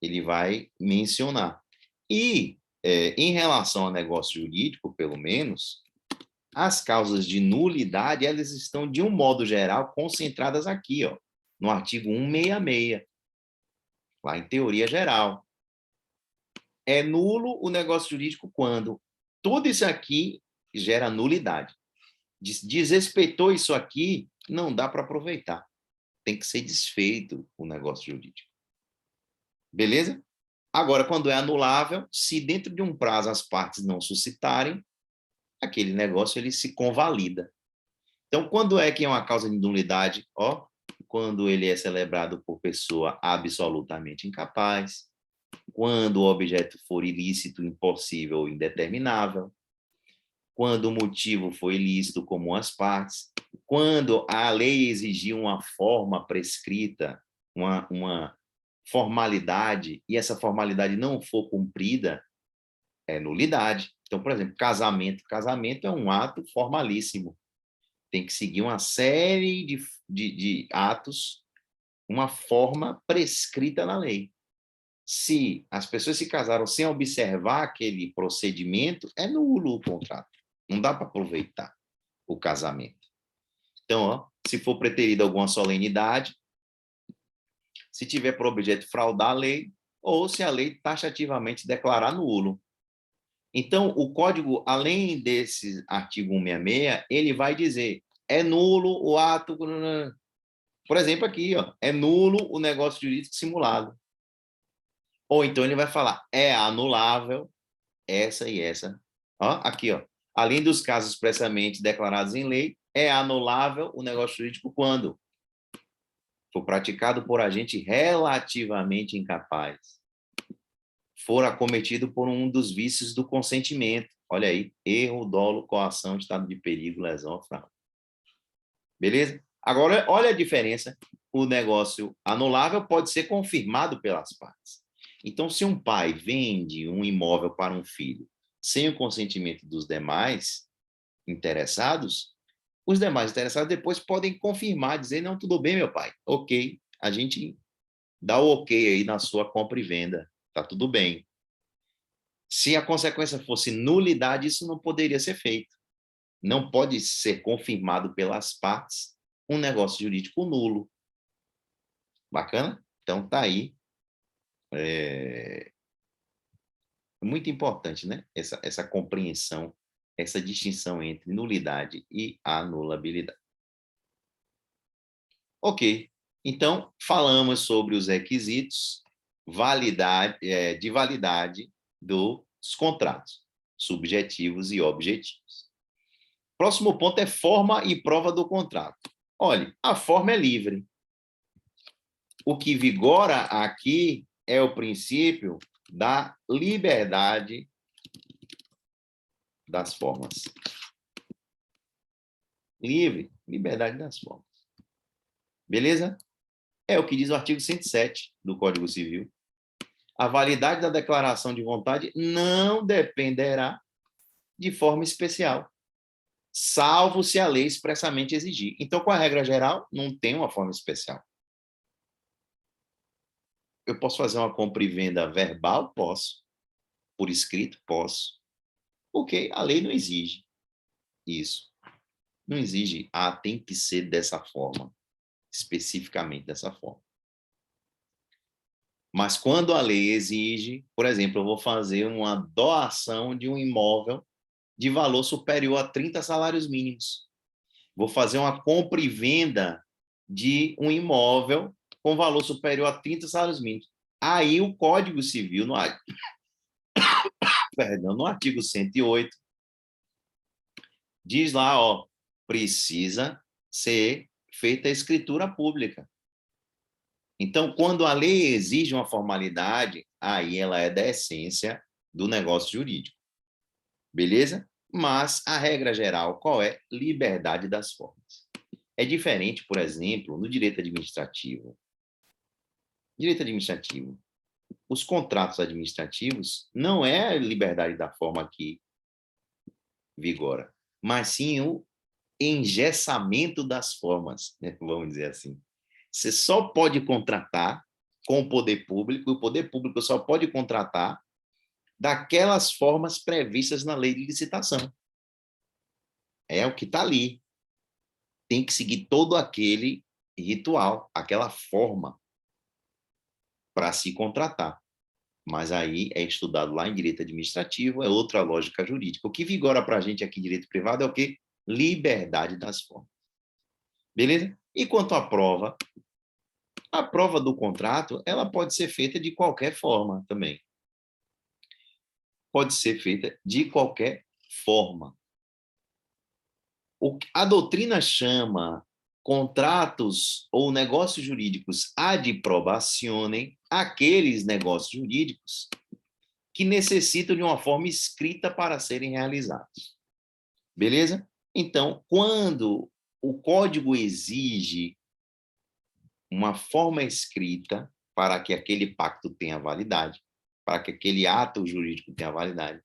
Ele vai mencionar. E, em relação ao negócio jurídico, pelo menos, as causas de nulidade, elas estão, de um modo geral, concentradas aqui, ó, no artigo 166, lá em teoria geral. É nulo o negócio jurídico quando tudo isso aqui gera nulidade. Desrespeitou isso aqui, não dá para aproveitar. Tem que ser desfeito o negócio jurídico. Beleza? Agora, quando é anulável, se dentro de um prazo as partes não suscitarem, aquele negócio ele se convalida. Então, quando é que é uma causa de nulidade? Ó, quando ele é celebrado por pessoa absolutamente incapaz, quando o objeto for ilícito, impossível ou indeterminável, quando o motivo foi ilícito como as partes, quando a lei exigiu uma forma prescrita, uma formalidade e essa formalidade não for cumprida, é nulidade. Então, por exemplo, casamento. Casamento é um ato formalíssimo. Tem que seguir uma série de atos, uma forma prescrita na lei. Se as pessoas se casaram sem observar aquele procedimento, é nulo o contrato. Não dá para aproveitar o casamento. Então, ó, se for preterida alguma solenidade, se tiver por objeto fraudar a lei, ou se a lei taxativamente declarar nulo. Então, o código, além desse artigo 166, ele vai dizer, é nulo o ato... Por exemplo, aqui, ó, é nulo o negócio jurídico simulado. Ou então ele vai falar, é anulável essa e essa. Ó, aqui, ó. Além dos casos expressamente declarados em lei, é anulável o negócio jurídico quando for praticado por agente relativamente incapaz, for acometido por um dos vícios do consentimento. Olha aí, erro, dolo, coação, estado de perigo, lesão ou fraude. Beleza? Agora, olha a diferença. O negócio anulável pode ser confirmado pelas partes. Então, se um pai vende um imóvel para um filho sem o consentimento dos demais interessados, os demais interessados depois podem confirmar, dizer, não, tudo bem, meu pai, ok, a gente dá o ok aí na sua compra e venda, tá tudo bem. Se a consequência fosse nulidade, isso não poderia ser feito. Não pode ser confirmado pelas partes um negócio jurídico nulo. Bacana? Então, tá aí. É muito importante, né? Essa compreensão, essa distinção entre nulidade e anulabilidade. Ok. Então, falamos sobre os requisitos de validade dos contratos, subjetivos e objetivos. Próximo ponto é forma e prova do contrato. Olha, a forma é livre. O que vigora aqui é o princípio da liberdade das formas. Livre, liberdade das formas. Beleza? É o que diz o artigo 107 do Código Civil. A validade da declaração de vontade não dependerá de forma especial, salvo se a lei expressamente exigir. Então, com a regra geral, não tem uma forma especial. Eu posso fazer uma compra e venda verbal? Posso. Por escrito? Posso. Porque a lei não exige isso. Não exige, tem que ser dessa forma, especificamente dessa forma. Mas quando a lei exige, por exemplo, eu vou fazer uma doação de um imóvel de valor superior a 30 salários mínimos. Vou fazer uma compra e venda de um imóvel com valor superior a 30 salários mínimos. Aí o Código Civil, no artigo 108, diz lá, ó, precisa ser feita a escritura pública. Então, quando a lei exige uma formalidade, aí ela é da essência do negócio jurídico. Beleza? Mas a regra geral, qual é? Liberdade das formas. É diferente, por exemplo, no direito administrativo. Direito administrativo. Os contratos administrativos não é a liberdade da forma que vigora, mas sim o engessamento das formas, né? Vamos dizer assim. Você só pode contratar com o poder público, e o poder público só pode contratar daquelas formas previstas na lei de licitação. É o que está ali. Tem que seguir todo aquele ritual, aquela forma para se contratar. Mas aí é estudado lá em direito administrativo, é outra lógica jurídica. O que vigora para a gente aqui em direito privado é o quê? Liberdade das formas. Beleza? E quanto à prova? A prova do contrato, ela pode ser feita de qualquer forma também. Pode ser feita de qualquer forma. A doutrina chama contratos ou negócios jurídicos ad probationem aqueles negócios jurídicos que necessitam de uma forma escrita para serem realizados. Beleza? Então, quando o código exige uma forma escrita para que aquele pacto tenha validade, para que aquele ato jurídico tenha validade.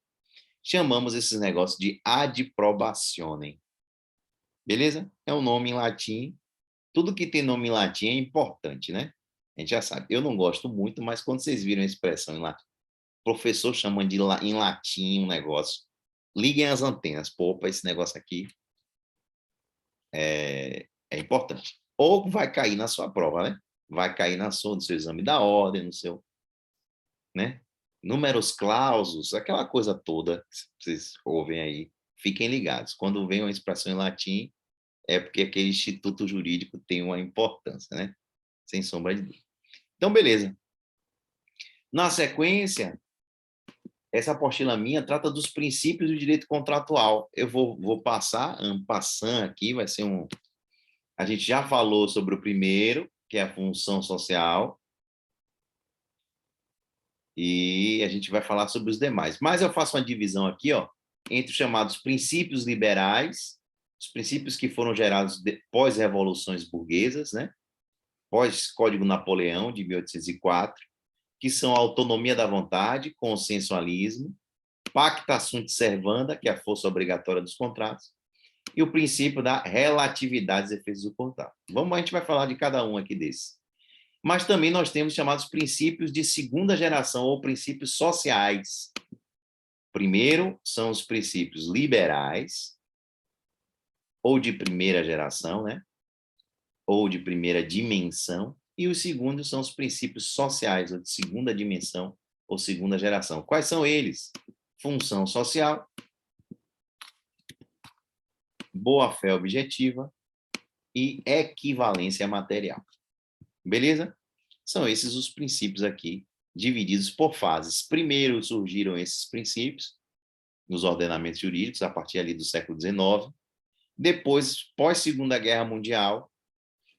Chamamos esses negócios de ad probationem. Beleza? É um nome em latim. Tudo que tem nome em latim é importante, né? A gente já sabe. Eu não gosto muito, mas quando vocês viram a expressão em latim, o professor chama de em latim um negócio. Liguem as antenas. Pô, opa, esse negócio aqui é importante. Ou vai cair na sua prova, né? Vai cair no seu exame da ordem, no seu, né? Numerus clausus, aquela coisa toda que vocês ouvem aí. Fiquem ligados. Quando vem uma expressão em latim, é porque aquele instituto jurídico tem uma importância, né? Sem sombra de dúvida. Então, beleza. Na sequência, essa apostila minha trata dos princípios do direito contratual. Eu vou passar, passando aqui, vai ser um... A gente já falou sobre o primeiro, que é a função social, e a gente vai falar sobre os demais. Mas eu faço uma divisão aqui, ó, entre os chamados princípios liberais, os princípios que foram gerados pós-revoluções burguesas, né? Pós-Código Napoleão, de 1804, que são a autonomia da vontade, consensualismo, pacta sunt servanda, que é a força obrigatória dos contratos, e o princípio da relatividade dos efeitos do contrato. A gente vai falar de cada um aqui desses. Mas também nós temos chamados princípios de segunda geração, ou princípios sociais. Primeiro são os princípios liberais, ou de primeira geração, né? Ou de primeira dimensão, e os segundos são os princípios sociais, ou de segunda dimensão, ou segunda geração. Quais são eles? Função social, boa-fé objetiva e equivalência material. Beleza? São esses os princípios aqui, divididos por fases. Primeiro surgiram esses princípios nos ordenamentos jurídicos, a partir ali do século XIX. Depois, pós-Segunda Guerra Mundial,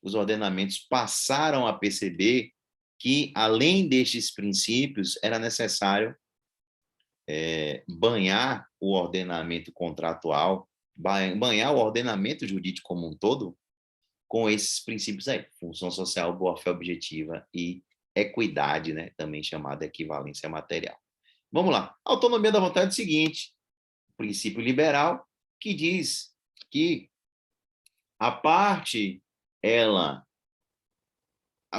os ordenamentos passaram a perceber que, além destes princípios, era necessário banhar o ordenamento contratual, banhar o ordenamento jurídico como um todo, com esses princípios aí, função social, boa-fé objetiva e equidade, né, também chamada equivalência material. Vamos lá. A autonomia da vontade é o seguinte, princípio liberal, que diz que a parte,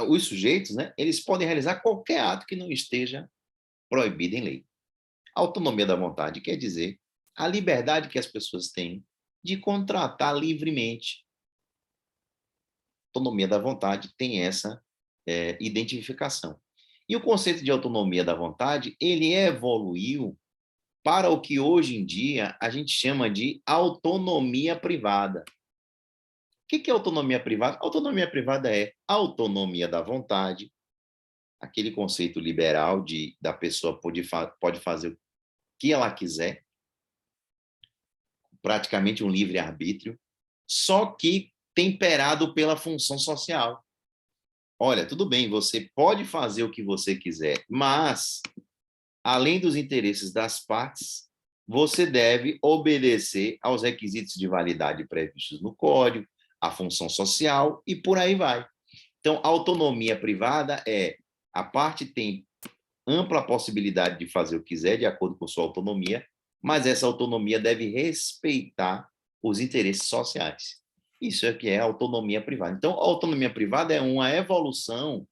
os sujeitos, né, eles podem realizar qualquer ato que não esteja proibido em lei. A autonomia da vontade quer dizer a liberdade que as pessoas têm de contratar livremente. A autonomia da vontade tem essa identificação. E o conceito de autonomia da vontade, ele evoluiu para o que hoje em dia a gente chama de autonomia privada. O que é autonomia privada? Autonomia privada é a autonomia da vontade, aquele conceito liberal da pessoa pode fazer o que ela quiser, praticamente um livre-arbítrio, só que temperado pela função social. Olha, tudo bem, você pode fazer o que você quiser, mas, além dos interesses das partes, você deve obedecer aos requisitos de validade previstos no Código, a função social e por aí vai. Então, a autonomia privada a parte tem ampla possibilidade de fazer o que quiser, de acordo com sua autonomia, mas essa autonomia deve respeitar os interesses sociais. Isso é que é a autonomia privada. Então, a autonomia privada é uma evolução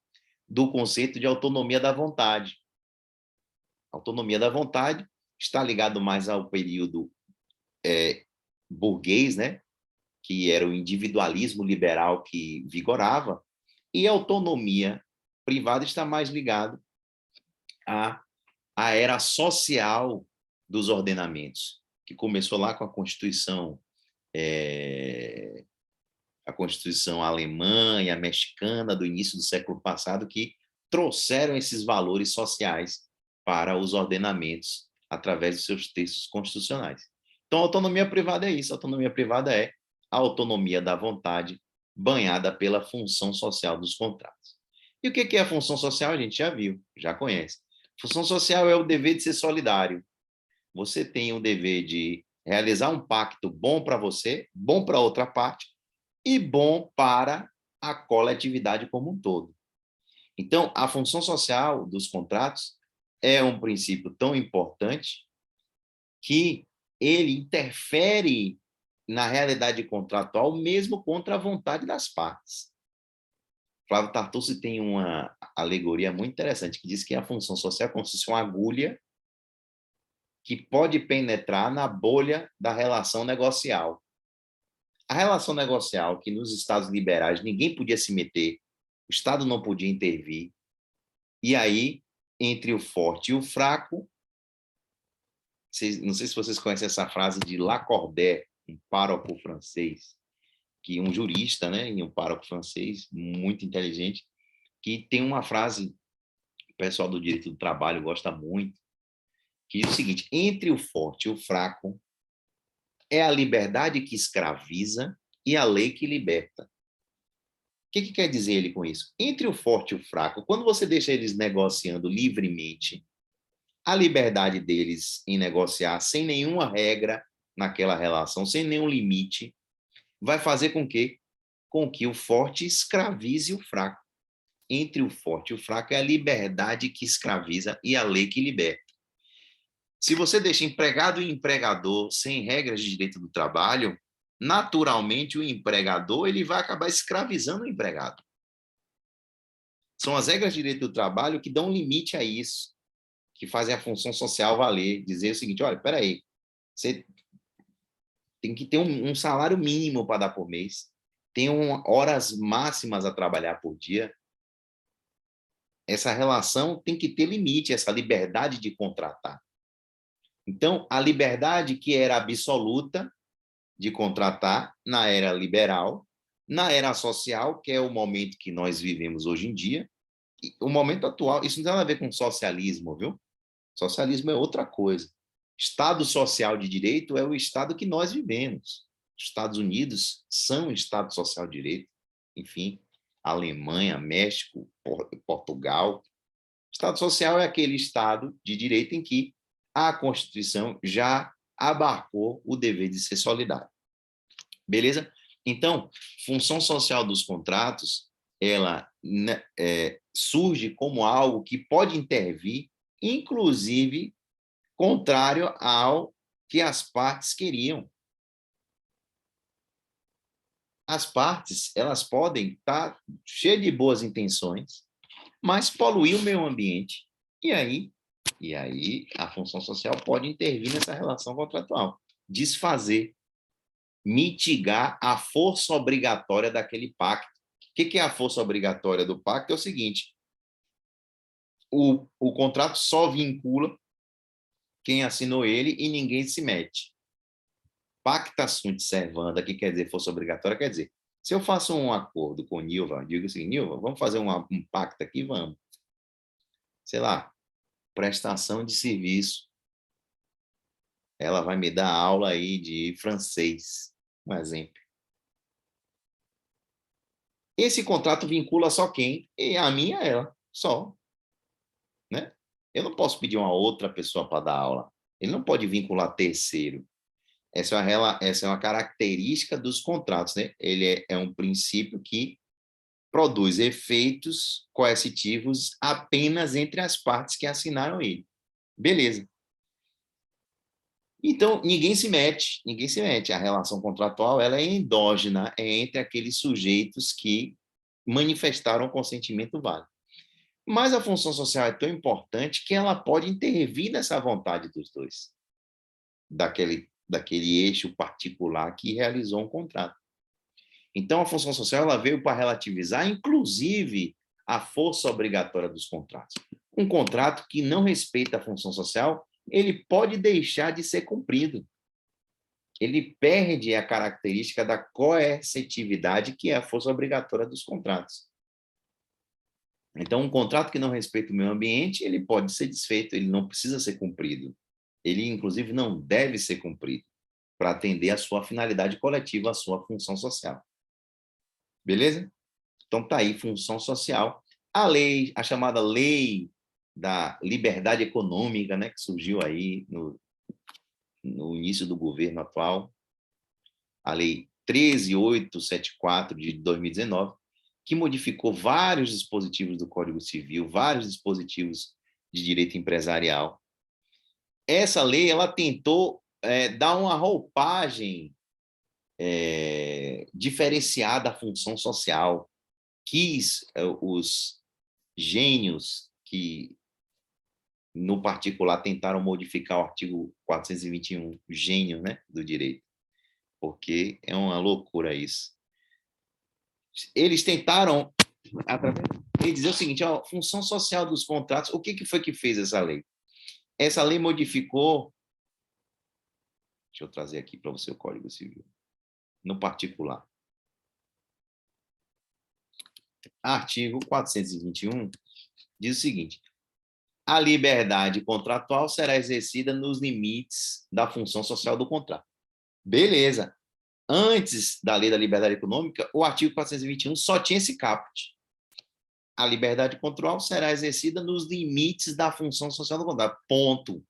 do conceito de autonomia da vontade. A autonomia da vontade está ligado mais ao período burguês, né? Que era o individualismo liberal que vigorava, e a autonomia privada está mais ligado à era social dos ordenamentos, que começou lá com a Constituição alemã e a mexicana do início do século passado, que trouxeram esses valores sociais para os ordenamentos através dos seus textos constitucionais. Então, a autonomia privada é isso. A autonomia privada é a autonomia da vontade banhada pela função social dos contratos. E o que é a função social? A gente já viu, já conhece. Função social é o dever de ser solidário. Você tem o dever de realizar um pacto bom para você, bom para outra parte e bom para a coletividade como um todo. Então, a função social dos contratos é um princípio tão importante que ele interfere na realidade contratual mesmo contra a vontade das partes. Flávio Tartucci tem uma alegoria muito interessante que diz que a função social é como se fosse uma agulha que pode penetrar na bolha da relação negocial. A relação negocial, que nos estados liberais ninguém podia se meter, o Estado não podia intervir, e aí, entre o forte e o fraco, não sei se vocês conhecem essa frase de Lacordaire, um pároco francês, que um jurista, né, e um pároco francês muito inteligente, que tem uma frase, o pessoal do direito do trabalho gosta muito, que diz o seguinte: entre o forte e o fraco, é a liberdade que escraviza e a lei que liberta. O que quer dizer ele com isso? Entre o forte e o fraco, quando você deixa eles negociando livremente, a liberdade deles em negociar sem nenhuma regra naquela relação, sem nenhum limite, vai fazer com que o forte escravize o fraco. Entre o forte e o fraco é a liberdade que escraviza e a lei que liberta. Se você deixa empregado e empregador sem regras de direito do trabalho, naturalmente o empregador ele vai acabar escravizando o empregado. São as regras de direito do trabalho que dão limite a isso, que fazem a função social valer, dizer o seguinte: olha, espera aí, você tem que ter um salário mínimo para dar por mês, tem horas máximas a trabalhar por dia. Essa relação tem que ter limite, essa liberdade de contratar. Então, a liberdade que era absoluta de contratar na era liberal, na era social, que é o momento que nós vivemos hoje em dia, o momento atual, isso não tem nada a ver com socialismo, viu? Socialismo é outra coisa. Estado social de direito é o estado que nós vivemos. Estados Unidos são estado social de direito, enfim, Alemanha, México, Portugal. Estado social é aquele estado de direito em que a Constituição já abarcou o dever de ser solidário. Beleza? Então, função social dos contratos, ela surge como algo que pode intervir, inclusive contrário ao que as partes queriam. As partes, elas podem estar cheias de boas intenções, mas poluir o meio ambiente. E aí a função social pode intervir nessa relação contratual, desfazer, mitigar a força obrigatória daquele pacto. O que é a força obrigatória do pacto? É o seguinte: o contrato só vincula quem assinou ele e ninguém se mete. Pacta sunt servanda, que quer dizer força obrigatória, quer dizer, se eu faço um acordo com o Nilva, digo assim: Nilva, vamos fazer um pacto aqui? Vamos. Sei lá, prestação de serviço. Ela vai me dar aula aí de francês, um exemplo. Esse contrato vincula só quem? E a minha é ela, só. Né? Eu não posso pedir uma outra pessoa para dar aula. Ele não pode vincular terceiro. Essa é uma característica dos contratos. Né? Ele é um princípio que produz efeitos coercitivos apenas entre as partes que assinaram ele. Beleza. Então, ninguém se mete. A relação contratual ela é endógena, é entre aqueles sujeitos que manifestaram consentimento válido. Mas a função social é tão importante que ela pode intervir nessa vontade dos dois, daquele eixo particular que realizou um contrato. Então, a função social ela veio para relativizar, inclusive, a força obrigatória dos contratos. Um contrato que não respeita a função social, ele pode deixar de ser cumprido. Ele perde a característica da coercitividade, que é a força obrigatória dos contratos. Então, um contrato que não respeita o meio ambiente, ele pode ser desfeito, ele não precisa ser cumprido. Ele, inclusive, não deve ser cumprido para atender a sua finalidade coletiva, a sua função social. Beleza? Então, tá aí, função social. A lei, a chamada lei da liberdade econômica, né, que surgiu aí no início do governo atual, a lei 13.874 de 2019, que modificou vários dispositivos do Código Civil, vários dispositivos de direito empresarial. Essa lei ela tentou dar uma roupagem diferenciada à função social, quis os gênios que, no particular, tentaram modificar o artigo 421, gênio, né, do direito, porque é uma loucura isso. Eles tentaram dizer o seguinte, a função social dos contratos, o que foi que fez essa lei? Essa lei modificou, deixa eu trazer aqui para você o Código Civil, no particular. Artigo 421 diz o seguinte: a liberdade contratual será exercida nos limites da função social do contrato. Beleza. Antes da Lei da Liberdade Econômica, o artigo 421 só tinha esse caput. A liberdade contratual será exercida nos limites da função social do contrato. Ponto.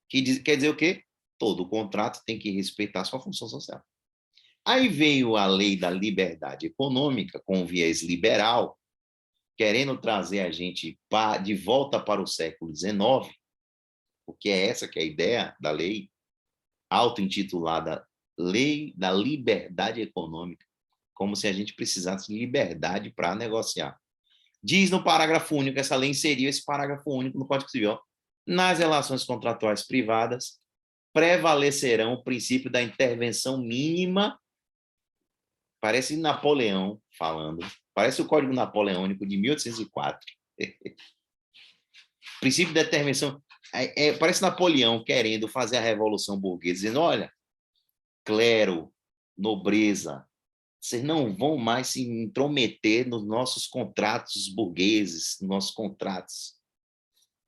Quer dizer o quê? Todo contrato tem que respeitar a sua função social. Aí veio a Lei da Liberdade Econômica, com viés liberal, querendo trazer a gente de volta para o século XIX, porque é essa que é a ideia da lei, auto-intitulada Lei da Liberdade Econômica, como se a gente precisasse de liberdade para negociar. Diz no parágrafo único, essa lei inseriu esse parágrafo único no Código Civil. Nas relações contratuais privadas, prevalecerão o princípio da intervenção mínima. Parece Napoleão falando. Parece o Código Napoleônico de 1804. Princípio da intervenção. Parece Napoleão querendo fazer a Revolução Burguesa, dizendo, olha, clero, nobreza, vocês não vão mais se intrometer nos nossos contratos burgueses, nos nossos contratos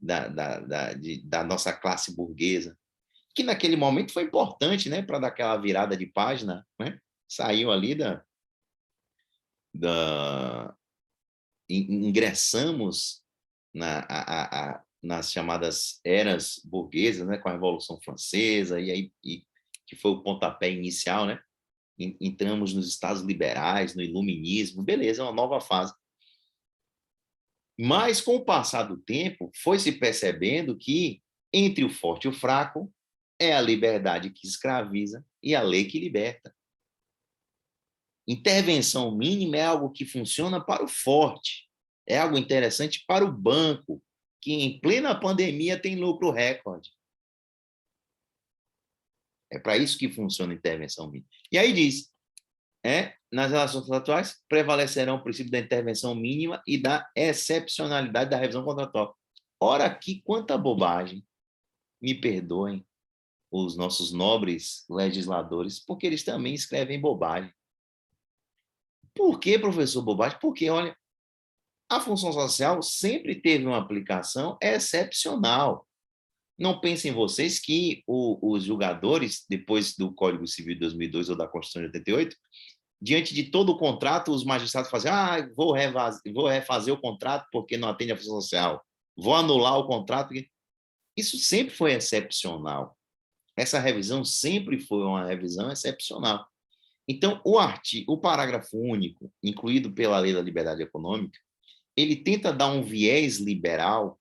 da nossa classe burguesa, que naquele momento foi importante, né, para dar aquela virada de página, né? Saiu ali ingressamos nas chamadas eras burguesas, né, com a Revolução Francesa, que foi o pontapé inicial, né? Entramos nos estados liberais, no iluminismo, beleza, é uma nova fase. Mas, com o passar do tempo, foi se percebendo que, entre o forte e o fraco, é a liberdade que escraviza e a lei que liberta. Intervenção mínima é algo que funciona para o forte, é algo interessante para o banco, que em plena pandemia tem lucro recorde. É para isso que funciona a intervenção mínima. E aí diz, nas relações contratuais, prevalecerão o princípio da intervenção mínima e da excepcionalidade da revisão contratual. Ora, aqui, quanta bobagem. Me perdoem os nossos nobres legisladores, porque eles também escrevem bobagem. Por que, professor, bobagem? Porque, olha, a função social sempre teve uma aplicação excepcional. Não pensem vocês que os julgadores, depois do Código Civil de 2002 ou da Constituição de 88, diante de todo o contrato, os magistrados fazem, vou refazer o contrato porque não atende a função social, vou anular o contrato. Isso sempre foi excepcional. Essa revisão sempre foi uma revisão excepcional. Então, o parágrafo único, incluído pela Lei da Liberdade Econômica, ele tenta dar um viés liberal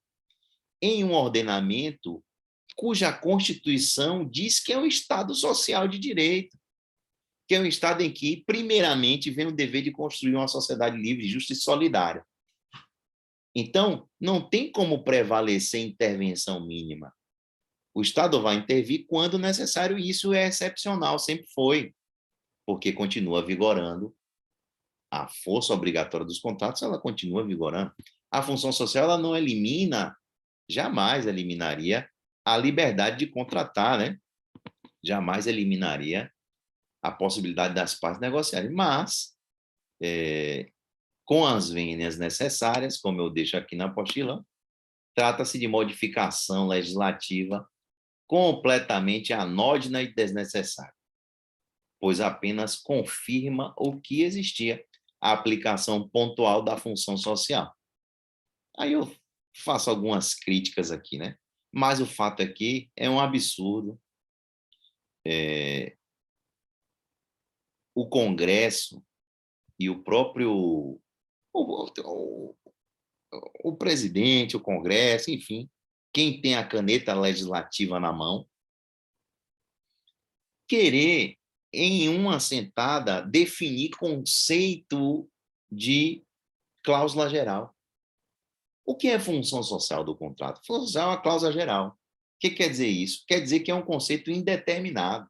em um ordenamento cuja Constituição diz que é um Estado social de direito, que é um Estado em que, primeiramente, vem o dever de construir uma sociedade livre, justa e solidária. Então, não tem como prevalecer intervenção mínima. O Estado vai intervir quando necessário, e isso é excepcional, sempre foi, porque continua vigorando a força obrigatória dos contratos, ela continua vigorando. A função social, ela não elimina, jamais eliminaria a liberdade de contratar, né? Jamais eliminaria a possibilidade das partes negociarem, mas, com as vênias necessárias, como eu deixo aqui na apostila, trata-se de modificação legislativa completamente anódina e desnecessária, pois apenas confirma o que existia, a aplicação pontual da função social. Aí eu faço algumas críticas aqui, né? Mas o fato aqui é um absurdo. O Congresso e o próprio o, o presidente, o Congresso, enfim, quem tem a caneta legislativa na mão, querer, em uma sentada, definir conceito de cláusula geral. O que é função social do contrato? Função social é uma cláusula geral. O que quer dizer isso? Quer dizer que é um conceito indeterminado.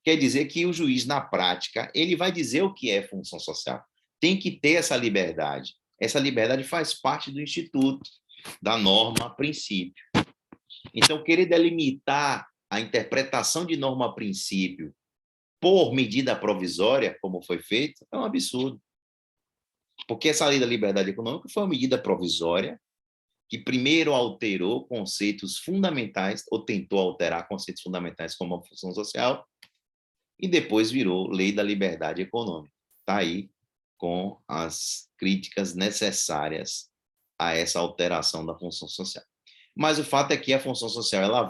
Quer dizer que o juiz, na prática, ele vai dizer o que é função social. Tem que ter essa liberdade. Essa liberdade faz parte do instituto, da norma, princípio. Então, querer delimitar a interpretação de norma, princípio, por medida provisória, como foi feito, é um absurdo. Porque essa lei da liberdade econômica foi uma medida provisória que primeiro alterou conceitos fundamentais, ou tentou alterar conceitos fundamentais como a função social, e depois virou lei da liberdade econômica. Está aí com as críticas necessárias a essa alteração da função social. Mas o fato é que a função social ela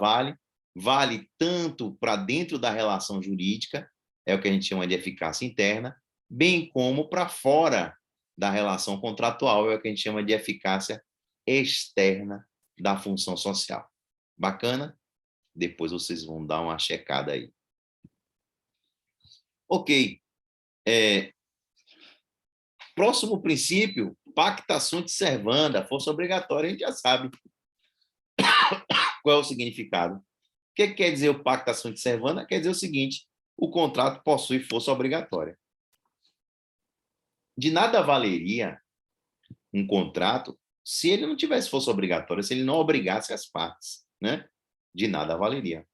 vale tanto para dentro da relação jurídica, é o que a gente chama de eficácia interna, bem como para fora da relação contratual, é o que a gente chama de eficácia externa da função social. Bacana? Depois vocês vão dar uma checada aí. Ok. Próximo princípio, pacta sunt servanda, força obrigatória, a gente já sabe qual é o significado. O que quer dizer o pacta sunt servanda? Quer dizer o seguinte, o contrato possui força obrigatória. De nada valeria um contrato se ele não tivesse força obrigatória, se ele não obrigasse as partes, né? De nada valeria.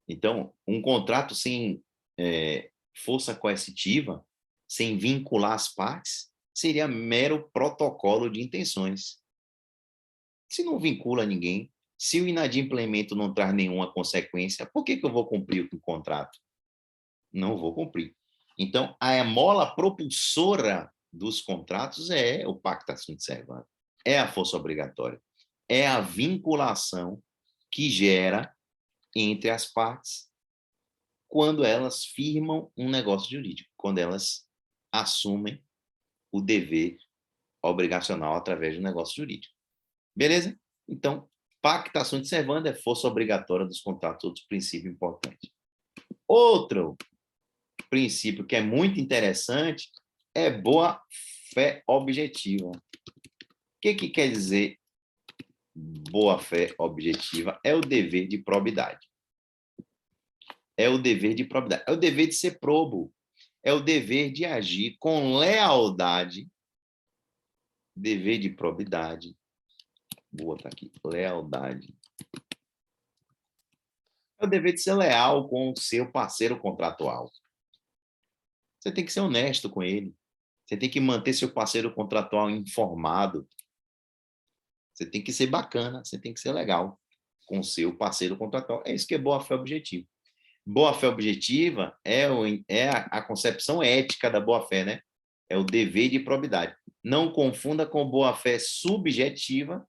Então, um contrato sem força coercitiva, sem vincular as partes, seria mero protocolo de intenções. Se não vincula ninguém, se o inadimplemento não traz nenhuma consequência, por que eu vou cumprir o contrato? Não vou cumprir. Então, a mola propulsora dos contratos é o pacta sunt servanda, é a força obrigatória, é a vinculação que gera entre as partes quando elas firmam um negócio jurídico, quando elas assumem o dever obrigacional através do negócio jurídico. Beleza? Então, pacta sunt servanda é força obrigatória dos contratos, outro princípio importante. Outro princípio que é muito interessante é boa-fé objetiva. O que quer dizer boa-fé objetiva? É o dever de probidade. É o dever de probidade. É o dever de ser probo. É o dever de agir com lealdade. Dever de probidade. Vou botar aqui. Lealdade. É o dever de ser leal com o seu parceiro contratual. Você tem que ser honesto com ele. Você tem que manter seu parceiro contratual informado. Você tem que ser bacana, você tem que ser legal com o seu parceiro contratual. É isso que é boa-fé objetiva. Boa-fé objetiva é a concepção ética da boa-fé, né? É o dever de probidade. Não confunda com boa-fé subjetiva,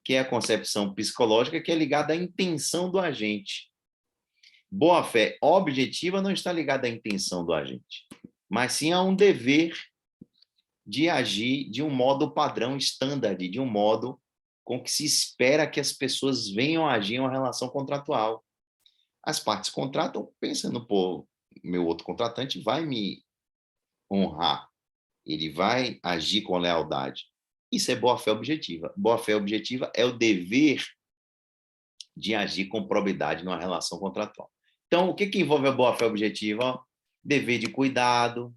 que é a concepção psicológica que é ligada à intenção do agente. Boa-fé objetiva não está ligada à intenção do agente, mas sim a um dever de agir de um modo padrão, standard, de um modo com que se espera que as pessoas venham agir em uma relação contratual. As partes contratam pensando, pô, meu outro contratante vai me honrar, ele vai agir com lealdade. Isso é boa-fé objetiva. Boa-fé objetiva é o dever de agir com probidade numa relação contratual. Então, o que envolve a boa-fé objetiva? Dever de cuidado,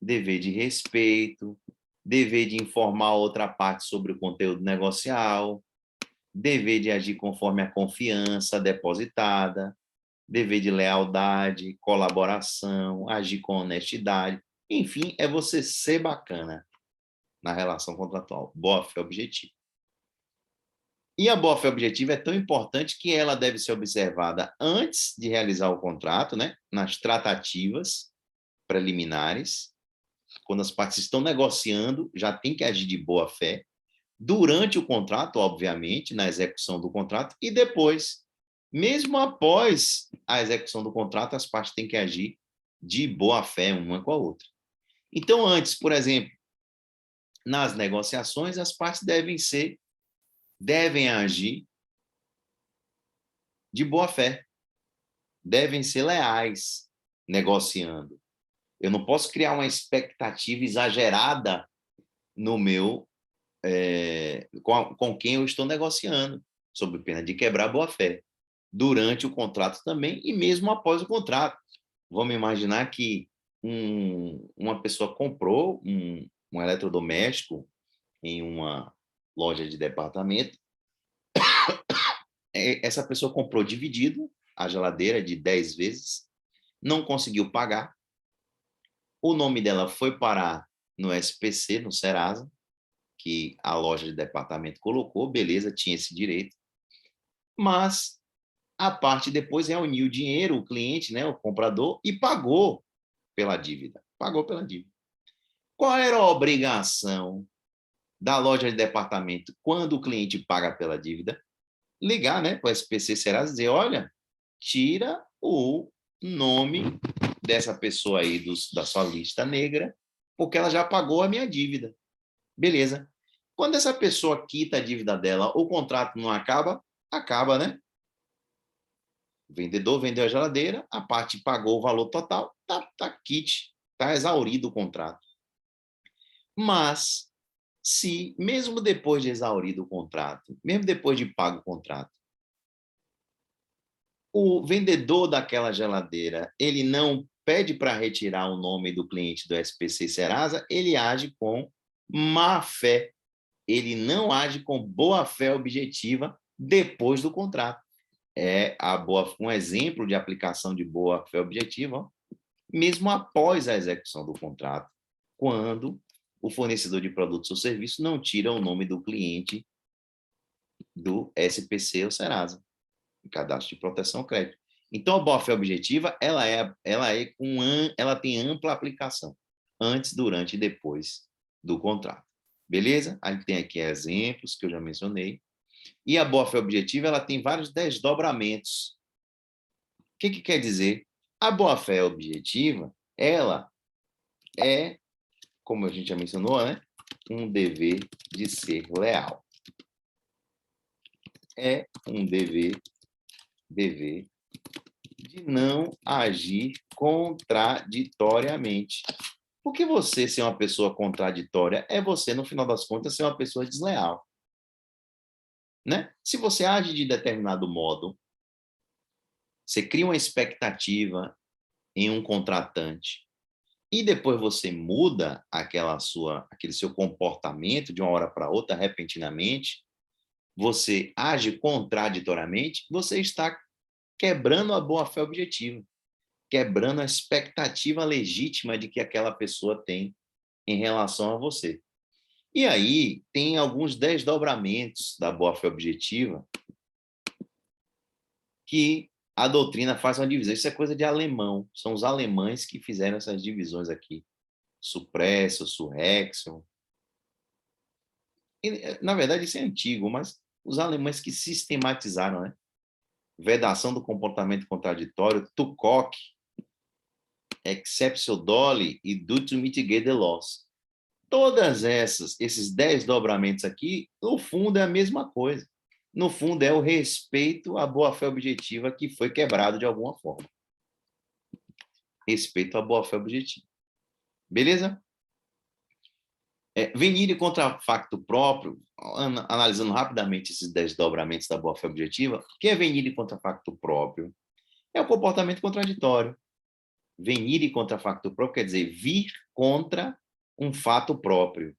dever de respeito, dever de informar a outra parte sobre o conteúdo negocial, dever de agir conforme a confiança depositada, dever de lealdade, colaboração, agir com honestidade. Enfim, é você ser bacana na relação contratual. Boa-fé objetiva. E a boa-fé objetiva é tão importante que ela deve ser observada antes de realizar o contrato, né? Nas tratativas preliminares, quando as partes estão negociando, já tem que agir de boa-fé. Durante o contrato, obviamente, na execução do contrato, e depois, mesmo após a execução do contrato, as partes têm que agir de boa-fé uma com a outra. Então, antes, por exemplo, nas negociações, as partes devem agir de boa fé, devem ser leais negociando. Eu não posso criar uma expectativa exagerada no meu com quem eu estou negociando, sob pena de quebrar a boa fé, durante o contrato também e mesmo após o contrato. Vamos imaginar que uma pessoa comprou um eletrodoméstico em uma loja de departamento. Essa pessoa comprou dividido a geladeira de 10 vezes, não conseguiu pagar, o nome dela foi parar no SPC, no Serasa, que a loja de departamento colocou, beleza, tinha esse direito, mas a parte depois reuniu o dinheiro, o cliente, né, o comprador, e pagou pela dívida. Pagou pela dívida. Qual era a obrigação da loja de departamento quando o cliente paga pela dívida? Ligar, né, para o SPC Serasa e dizer, olha, tira o nome dessa pessoa aí da sua lista negra, porque ela já pagou a minha dívida. Beleza. Quando essa pessoa quita a dívida dela, o contrato não acaba? Acaba, né? O vendedor vendeu a geladeira, a parte pagou o valor total, tá quite, tá exaurido o contrato. Mas, se mesmo depois de exaurido o contrato, mesmo depois de pago o contrato, o vendedor daquela geladeira, ele não pede para retirar o nome do cliente do SPC Serasa, ele age com má fé. Ele não age com boa fé objetiva depois do contrato. Um exemplo de aplicação de boa fé objetiva, ó, mesmo após a execução do contrato, quando o fornecedor de produtos ou serviços não tira o nome do cliente do SPC ou Serasa, Cadastro de Proteção ao Crédito. Então, a boa fé objetiva, ela tem ampla aplicação, antes, durante e depois do contrato. Beleza? A gente tem aqui exemplos que eu já mencionei. E a boa fé objetiva, ela tem vários desdobramentos. O que quer dizer? A boa fé objetiva, ela é, como a gente já mencionou, né, um dever de ser leal. É um dever de não agir contraditoriamente. Porque você ser uma pessoa contraditória é você, no final das contas, ser uma pessoa desleal. Né? Se você age de determinado modo, você cria uma expectativa em um contratante e depois você muda aquele seu comportamento de uma hora para outra, repentinamente, você age contraditoriamente, você está quebrando a boa-fé objetiva, quebrando a expectativa legítima de que aquela pessoa tem em relação a você. E aí tem alguns desdobramentos da boa-fé objetiva que a doutrina faz uma divisão. Isso é coisa de alemão. São os alemães que fizeram essas divisões aqui. Supresso, surrexio. Na verdade, isso é antigo, mas os alemães que sistematizaram, né? Vedação do comportamento contraditório, Tucock, exceptio doli e do to mitigate the loss. Todas esses 10 dobramentos aqui, no fundo é a mesma coisa. No fundo é o respeito à boa-fé objetiva que foi quebrado de alguma forma. Respeito à boa-fé objetiva. Beleza? Venire contra facto próprio, analisando rapidamente esses 10 dobramentos da boa-fé objetiva, o que é venire contra facto próprio? É o comportamento contraditório. Venire contra facto próprio quer dizer vir contra um fato próprio,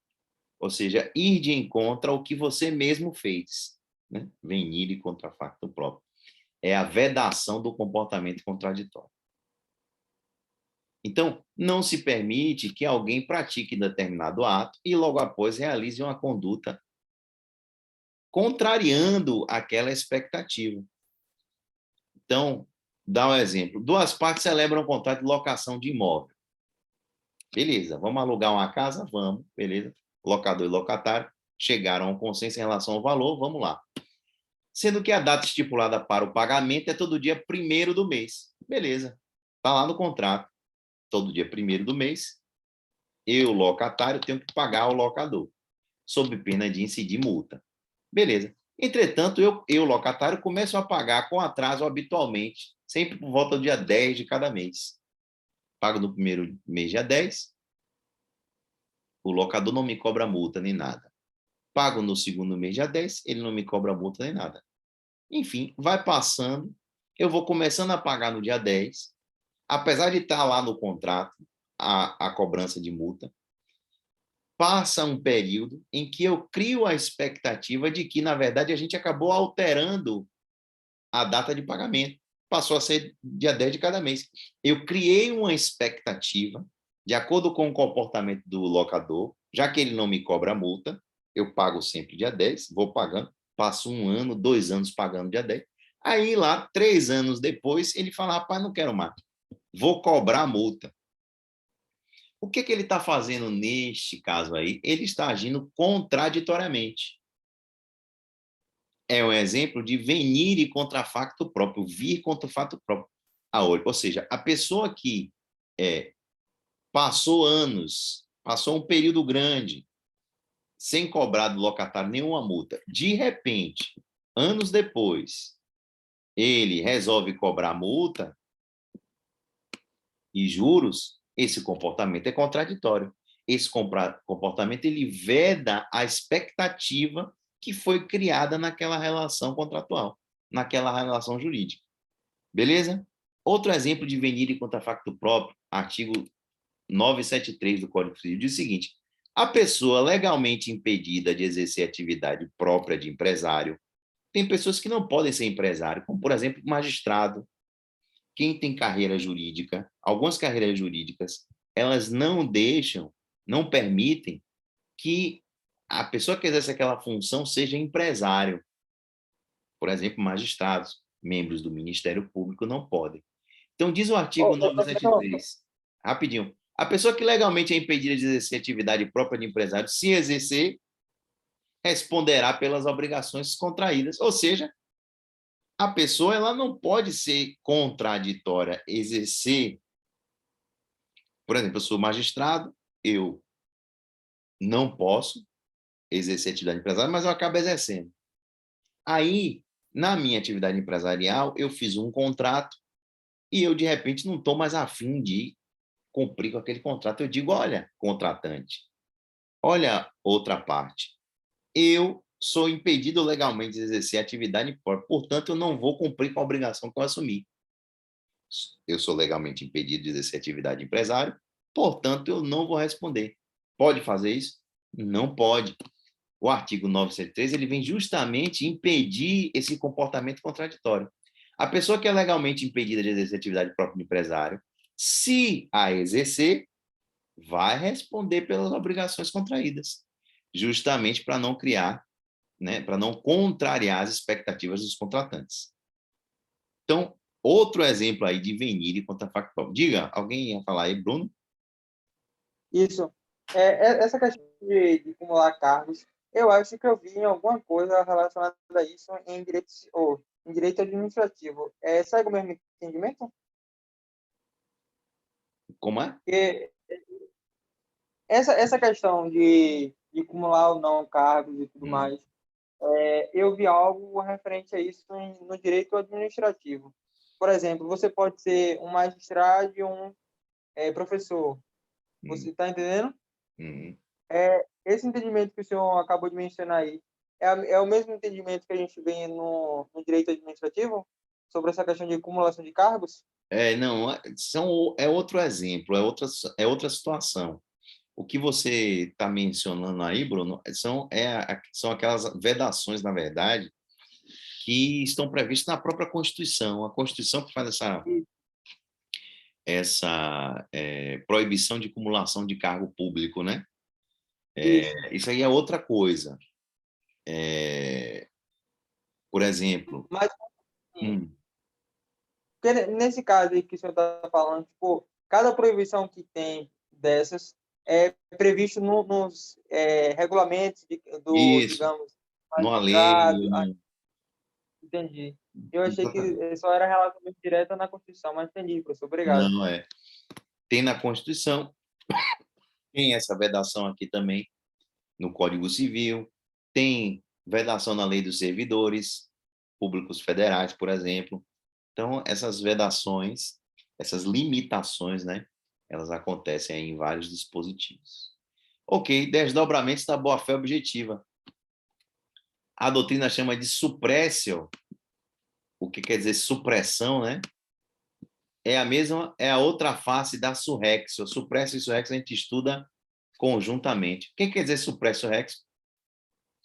ou seja, ir de encontro ao que você mesmo fez. Né? Venire contra facto próprio. É a vedação do comportamento contraditório. Então, não se permite que alguém pratique determinado ato e logo após realize uma conduta contrariando aquela expectativa. Então, dá um exemplo. Duas partes celebram um contrato de locação de imóvel. Beleza, vamos alugar uma casa? Vamos, beleza. Locador e locatário chegaram a um consenso em relação ao valor, vamos lá. Sendo que a data estipulada para o pagamento é todo dia 1º do mês. Beleza, está lá no contrato. Todo dia 1º do mês, eu, locatário, tenho que pagar ao locador. sob pena de incidir multa. Beleza. Entretanto, eu locatário, começo a pagar com atraso habitualmente, sempre por volta do dia 10 de cada mês. Pago no primeiro mês, dia 10, o locador não me cobra multa nem nada. Pago no segundo mês, dia 10, ele não me cobra multa nem nada. Enfim, vai passando, eu vou começando a pagar no dia 10, apesar de estar lá no contrato a cobrança de multa, passa um período em que eu crio a expectativa de que, na verdade, a gente acabou alterando a data de pagamento. Passou a ser dia 10 de cada mês. Eu criei uma expectativa, de acordo com o comportamento do locador, já que ele não me cobra multa, eu pago sempre dia 10, vou pagando, passo 1 ano, 2 anos pagando dia 10. Aí, lá, 3 anos depois, ele fala, rapaz, não quero mais, vou cobrar a multa. O que ele está fazendo neste caso aí? Ele está agindo contraditoriamente. É um exemplo de venire contra facto próprio, vir contra o fato próprio. Ou seja, a pessoa que passou anos, passou um período grande, sem cobrar do locatário nenhuma multa, de repente, anos depois, ele resolve cobrar multa e juros, esse comportamento é contraditório. Esse comportamento ele veda a expectativa que foi criada naquela relação contratual, naquela relação jurídica. Beleza? Outro exemplo de venire contra facto próprio, artigo 973 do Código Civil, diz o seguinte: a pessoa legalmente impedida de exercer atividade própria de empresário, tem pessoas que não podem ser empresário, como, por exemplo, magistrado, quem tem carreira jurídica, algumas carreiras jurídicas, elas não deixam, não permitem que a pessoa que exerce aquela função seja empresário. Por exemplo, magistrados, membros do Ministério Público não podem. Então, diz o artigo 973, rapidinho, a pessoa que legalmente é impedida de exercer atividade própria de empresário, se exercer, responderá pelas obrigações contraídas. Ou seja, a pessoa ela não pode ser contraditória, exercer. Por exemplo, eu sou magistrado, eu não posso exercer atividade empresarial, mas eu acabo exercendo. Aí, na minha atividade empresarial, eu fiz um contrato e eu, de repente, não estou mais afim de cumprir com aquele contrato. Eu digo, olha, contratante, olha outra parte, eu sou impedido legalmente de exercer atividade própria, portanto, eu não vou cumprir com a obrigação que eu assumi. Eu sou legalmente impedido de exercer atividade de empresário, portanto, eu não vou responder. Pode fazer isso? Não pode. O artigo 973 ele vem justamente impedir esse comportamento contraditório. A pessoa que é legalmente impedida de exercer atividade própria de empresário, se a exercer, vai responder pelas obrigações contraídas, justamente para não criar, né, para não contrariar as expectativas dos contratantes. Então, outro exemplo aí de venire contra facto próprio. Diga, alguém ia falar aí, Bruno? Isso. Essa questão de acumular cargos, eu acho que eu vi em alguma coisa relacionada a isso em direito, ou em direito administrativo. Segue o mesmo entendimento? Como é? Porque essa questão de acumular ou não cargos e tudo mais, eu vi algo referente a isso no direito administrativo. Por exemplo, você pode ser um magistrado e um professor. Você está entendendo? Esse entendimento que o senhor acabou de mencionar aí, é o mesmo entendimento que a gente vê no direito administrativo sobre essa questão de acumulação de cargos? Não, é outro exemplo, é outra situação. O que você está mencionando aí, Bruno, são aquelas vedações, na verdade, que estão previstas na própria Constituição. A Constituição que faz essa proibição de acumulação de cargo público, né? Isso aí é outra coisa. Por exemplo... Mas, nesse caso aí que o senhor está falando, tipo, cada proibição que tem dessas é previsto nos regulamentos Isso, digamos, numa lei... Entendi. Eu achei que só era relacionamento direto na Constituição, mas entendi, professor. Obrigado. Não, tem na Constituição, tem essa vedação aqui também, no Código Civil, tem vedação na Lei dos Servidores Públicos Federais, por exemplo. Então, essas vedações, essas limitações, né, elas acontecem em vários dispositivos. Ok, desdobramentos da boa-fé objetiva. A doutrina chama de suppressio. O que quer dizer supressão, né? É a outra face da surrexio. Suppressio e surrexio a gente estuda conjuntamente. O que quer dizer suppressio e surrexio?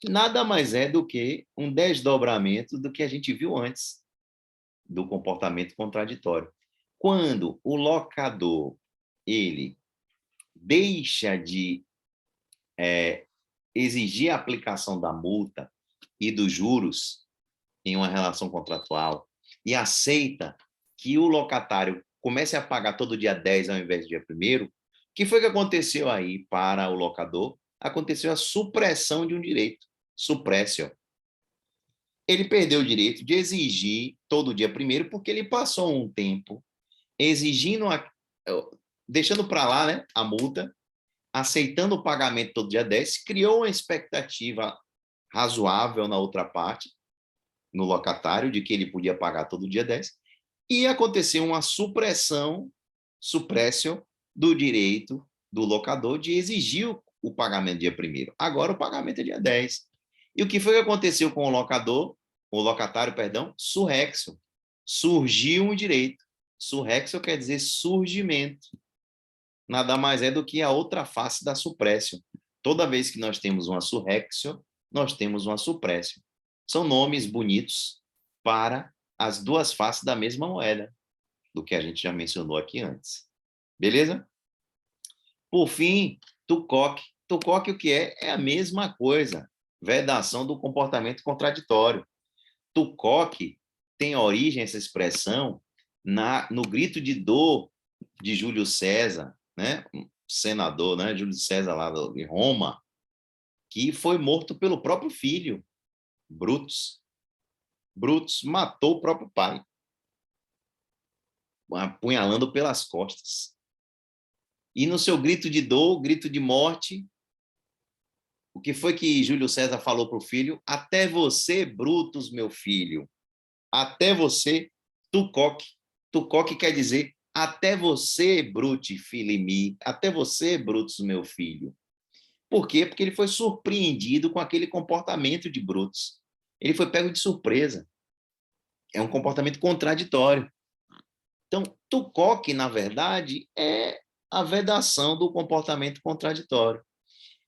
Nada mais é do que um desdobramento do que a gente viu antes do comportamento contraditório. Quando o locador ele deixa de exigir a aplicação da multa e dos juros em uma relação contratual e aceita que o locatário comece a pagar todo dia 10 ao invés do dia 1º, o que foi que aconteceu aí para o locador? Aconteceu a supressão de um direito, suppressio. Ele perdeu o direito de exigir todo dia 1º porque ele passou um tempo exigindo, deixando para lá, né, a multa, aceitando o pagamento todo dia 10, criou uma expectativa razoável na outra parte, no locatário, de que ele podia pagar todo dia 10, e aconteceu uma suppressio do direito do locador de exigir o pagamento dia 1º. Agora o pagamento é dia 10. E o que foi que aconteceu com o locatário, perdão? Surrexio. Surgiu um direito. Surrexio quer dizer surgimento. Nada mais é do que a outra face da suppressio. Toda vez que nós temos uma surrexio, nós temos uma suppressio. São nomes bonitos para as duas faces da mesma moeda, do que a gente já mencionou aqui antes. Beleza? Por fim, tucoque. Tucoque o que é? É a mesma coisa. Vedação do comportamento contraditório. Tucoque tem origem, essa expressão, no grito de dor de Júlio César, né? Um senador, né? Júlio César lá de Roma, que foi morto pelo próprio filho, Brutus. Brutus matou o próprio pai, apunhalando pelas costas. E no seu grito de dor, grito de morte, o que foi que Júlio César falou para o filho? Até você, Brutus, meu filho. Até você, tucoque. Tucoque quer dizer até você, Brute, filimi. Até você, Brutus, meu filho. Por quê? Porque ele foi surpreendido com aquele comportamento de Brutus. Ele foi pego de surpresa. É um comportamento contraditório. Então, tucoque, na verdade, é a vedação do comportamento contraditório.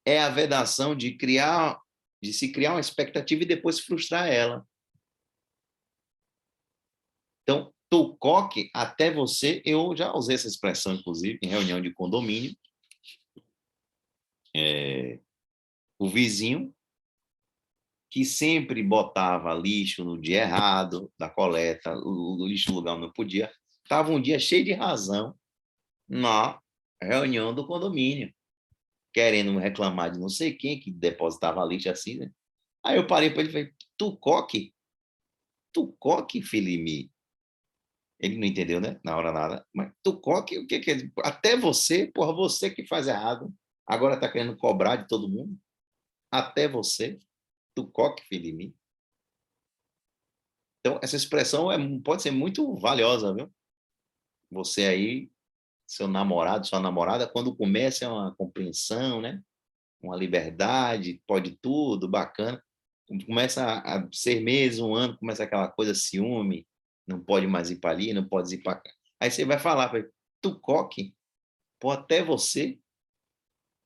É a vedação de se criar uma expectativa e depois frustrar ela. Então, tucoque, até você, eu já usei essa expressão, inclusive, em reunião de condomínio. O vizinho, que sempre botava lixo no dia errado, da coleta, o lixo no lugar onde não podia, estava um dia cheio de razão na reunião do condomínio, querendo reclamar de não sei quem que depositava lixo assim, né? Aí eu parei para ele e falei, tucoque, filimi. Ele não entendeu, né? Na hora nada. Mas tucoque, o que é? Até você, porra, você que faz errado, agora está querendo cobrar de todo mundo? Até você, tucoque, filimi. Então, essa expressão pode ser muito valiosa, viu? Você aí, seu namorado, sua namorada, quando começa uma compreensão, né? Uma liberdade, pode tudo, bacana. Começa a 6 meses, 1 ano, começa aquela coisa, ciúme, não pode mais ir para ali, não pode ir para cá. Aí você vai falar para ele, tucoque, pô, até você.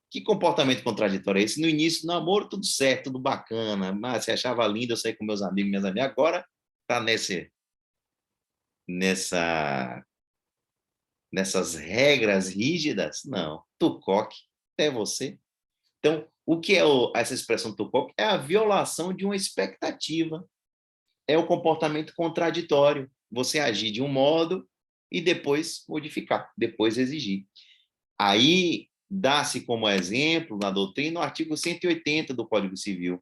Que comportamento contraditório é esse? No início do namoro, tudo certo, tudo bacana, mas você achava lindo eu sair com meus amigos, minhas amigas, agora tá nessas regras rígidas? Não, tucoque, até você. Então, o que é essa expressão tucoque? É a violação de uma expectativa, é o comportamento contraditório, você agir de um modo e depois modificar, depois exigir. Aí, dá-se como exemplo, na doutrina, o artigo 180 do Código Civil. O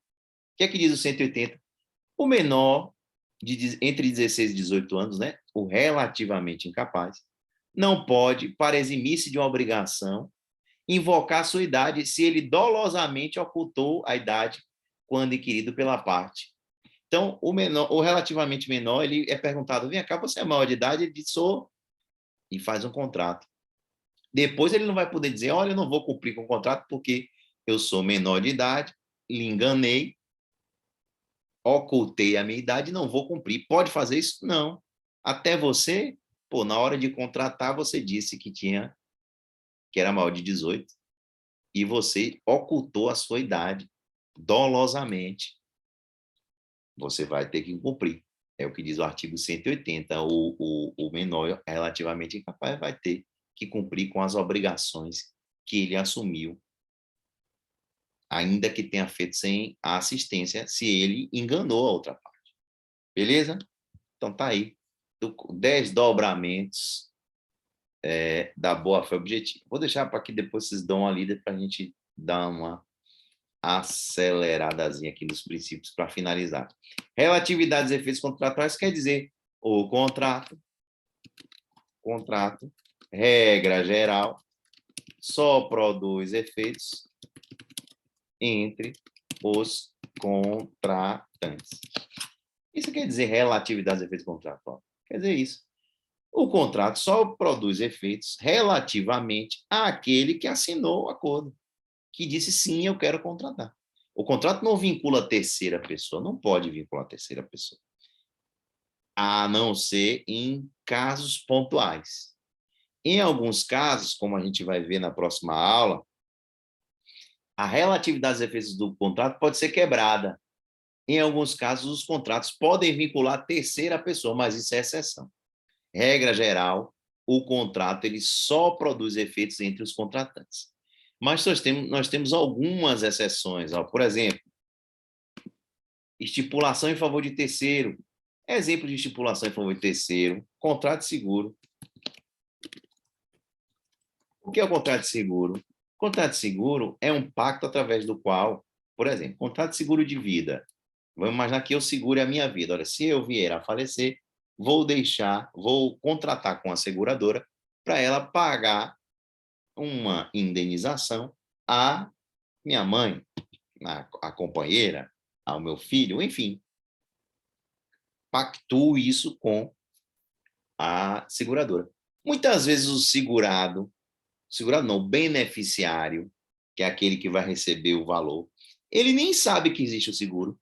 que é que diz o 180? O menor, entre 16 e 18 anos, né, o relativamente incapaz, não pode, para eximir-se de uma obrigação, invocar a sua idade se ele dolosamente ocultou a idade quando inquirido pela parte. Então, o relativamente menor, ele é perguntado, vem cá, você é maior de idade? Ele diz, sou, e faz um contrato. Depois ele não vai poder dizer, olha, eu não vou cumprir com o contrato porque eu sou menor de idade, lhe enganei, ocultei a minha idade, não vou cumprir. Pode fazer isso? Não. Até você, na hora de contratar, você disse que era maior de 18 e você ocultou a sua idade dolosamente. Você vai ter que cumprir. É o que diz o artigo 180. O menor relativamente incapaz vai ter que cumprir com as obrigações que ele assumiu, ainda que tenha feito sem a assistência, se ele enganou a outra parte. Beleza? Então, tá aí. 10 dobramentos da boa-fé objetiva. Vou deixar para que depois vocês dão uma lida para a gente dar uma aceleradazinha aqui nos princípios para finalizar. Relatividade dos efeitos contratuais quer dizer o contrato, regra geral, só produz efeitos entre os contratantes. Isso quer dizer relatividade dos efeitos contratuais. Quer dizer isso. O contrato só produz efeitos relativamente àquele que assinou o acordo, que disse sim, eu quero contratar. O contrato não vincula a terceira pessoa, não pode vincular a terceira pessoa, a não ser em casos pontuais. Em alguns casos, como a gente vai ver na próxima aula, a relatividade dos efeitos do contrato pode ser quebrada. Em alguns casos, os contratos podem vincular a terceira pessoa, mas isso é exceção. Regra geral, o contrato ele só produz efeitos entre os contratantes. Mas nós temos algumas exceções. Por exemplo, estipulação em favor de terceiro. Exemplo de estipulação em favor de terceiro, contrato de seguro. O que é o contrato de seguro? O contrato de seguro é um pacto através do qual, por exemplo, contrato de seguro de vida. Vamos imaginar que eu segure a minha vida. Olha, se eu vier a falecer, vou contratar com a seguradora para ela pagar uma indenização à minha mãe, à companheira, ao meu filho, enfim. Pactuo isso com a seguradora. Muitas vezes o beneficiário, que é aquele que vai receber o valor, ele nem sabe que existe o seguro,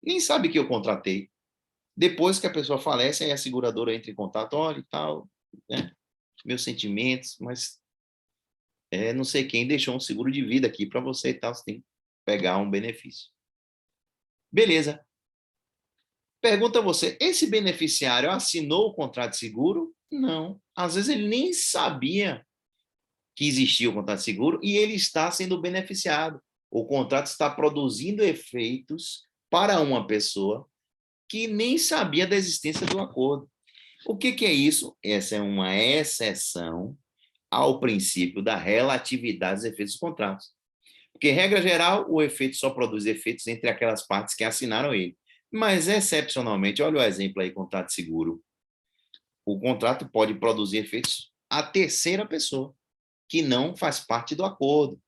nem sabe que eu contratei. Depois que a pessoa falece, aí a seguradora entra em contato, olha e tal, né? Meus sentimentos, mas não sei quem deixou um seguro de vida aqui para você e tal, você tem que pegar um benefício. Beleza. Pergunta a você, esse beneficiário assinou o contrato de seguro? Não. Às vezes ele nem sabia que existia o contrato de seguro e ele está sendo beneficiado. O contrato está produzindo efeitos para uma pessoa que nem sabia da existência do acordo. O que é isso? Essa é uma exceção ao princípio da relatividade dos efeitos dos contratos. Porque, regra geral, o efeito só produz efeitos entre aquelas partes que assinaram ele. Mas, excepcionalmente, olha o exemplo aí, contrato de seguro. O contrato pode produzir efeitos à terceira pessoa, que não faz parte do acordo,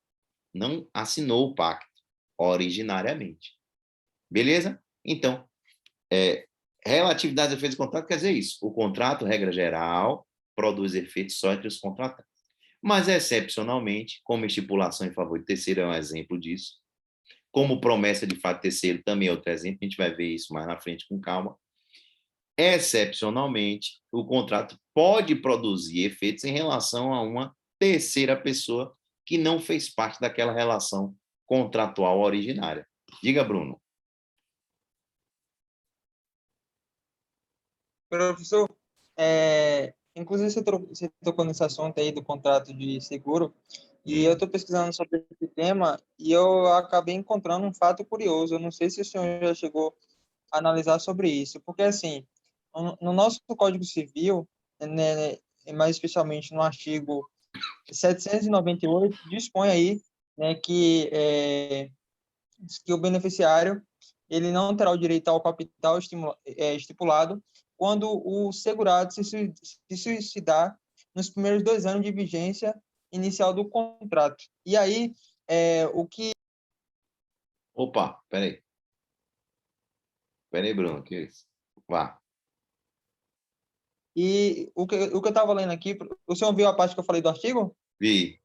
não assinou o pacto originariamente. Beleza? Então, relatividade dos efeitos do contrato quer dizer isso. O contrato, regra geral, produz efeitos só entre os contratantes. Mas, excepcionalmente, como estipulação em favor de terceiro é um exemplo disso, como promessa de fato terceiro também é outro exemplo, a gente vai ver isso mais na frente com calma. Excepcionalmente, o contrato pode produzir efeitos em relação a uma terceira pessoa que não fez parte daquela relação contratual originária. Diga, Bruno. Professor, inclusive você tocou nesse assunto aí do contrato de seguro, e eu estou pesquisando sobre esse tema e eu acabei encontrando um fato curioso. Eu não sei se o senhor já chegou a analisar sobre isso, porque assim, no nosso Código Civil, né, mais especialmente no artigo 798, dispõe aí, né, que o beneficiário ele não terá o direito ao capital estipulado quando o segurado se suicidar nos primeiros 2 anos de vigência inicial do contrato. E aí, o que... Opa, peraí. Peraí, Bruno, que é isso? Vá. E o que eu estava lendo aqui, o senhor viu a parte que eu falei do artigo? Vi.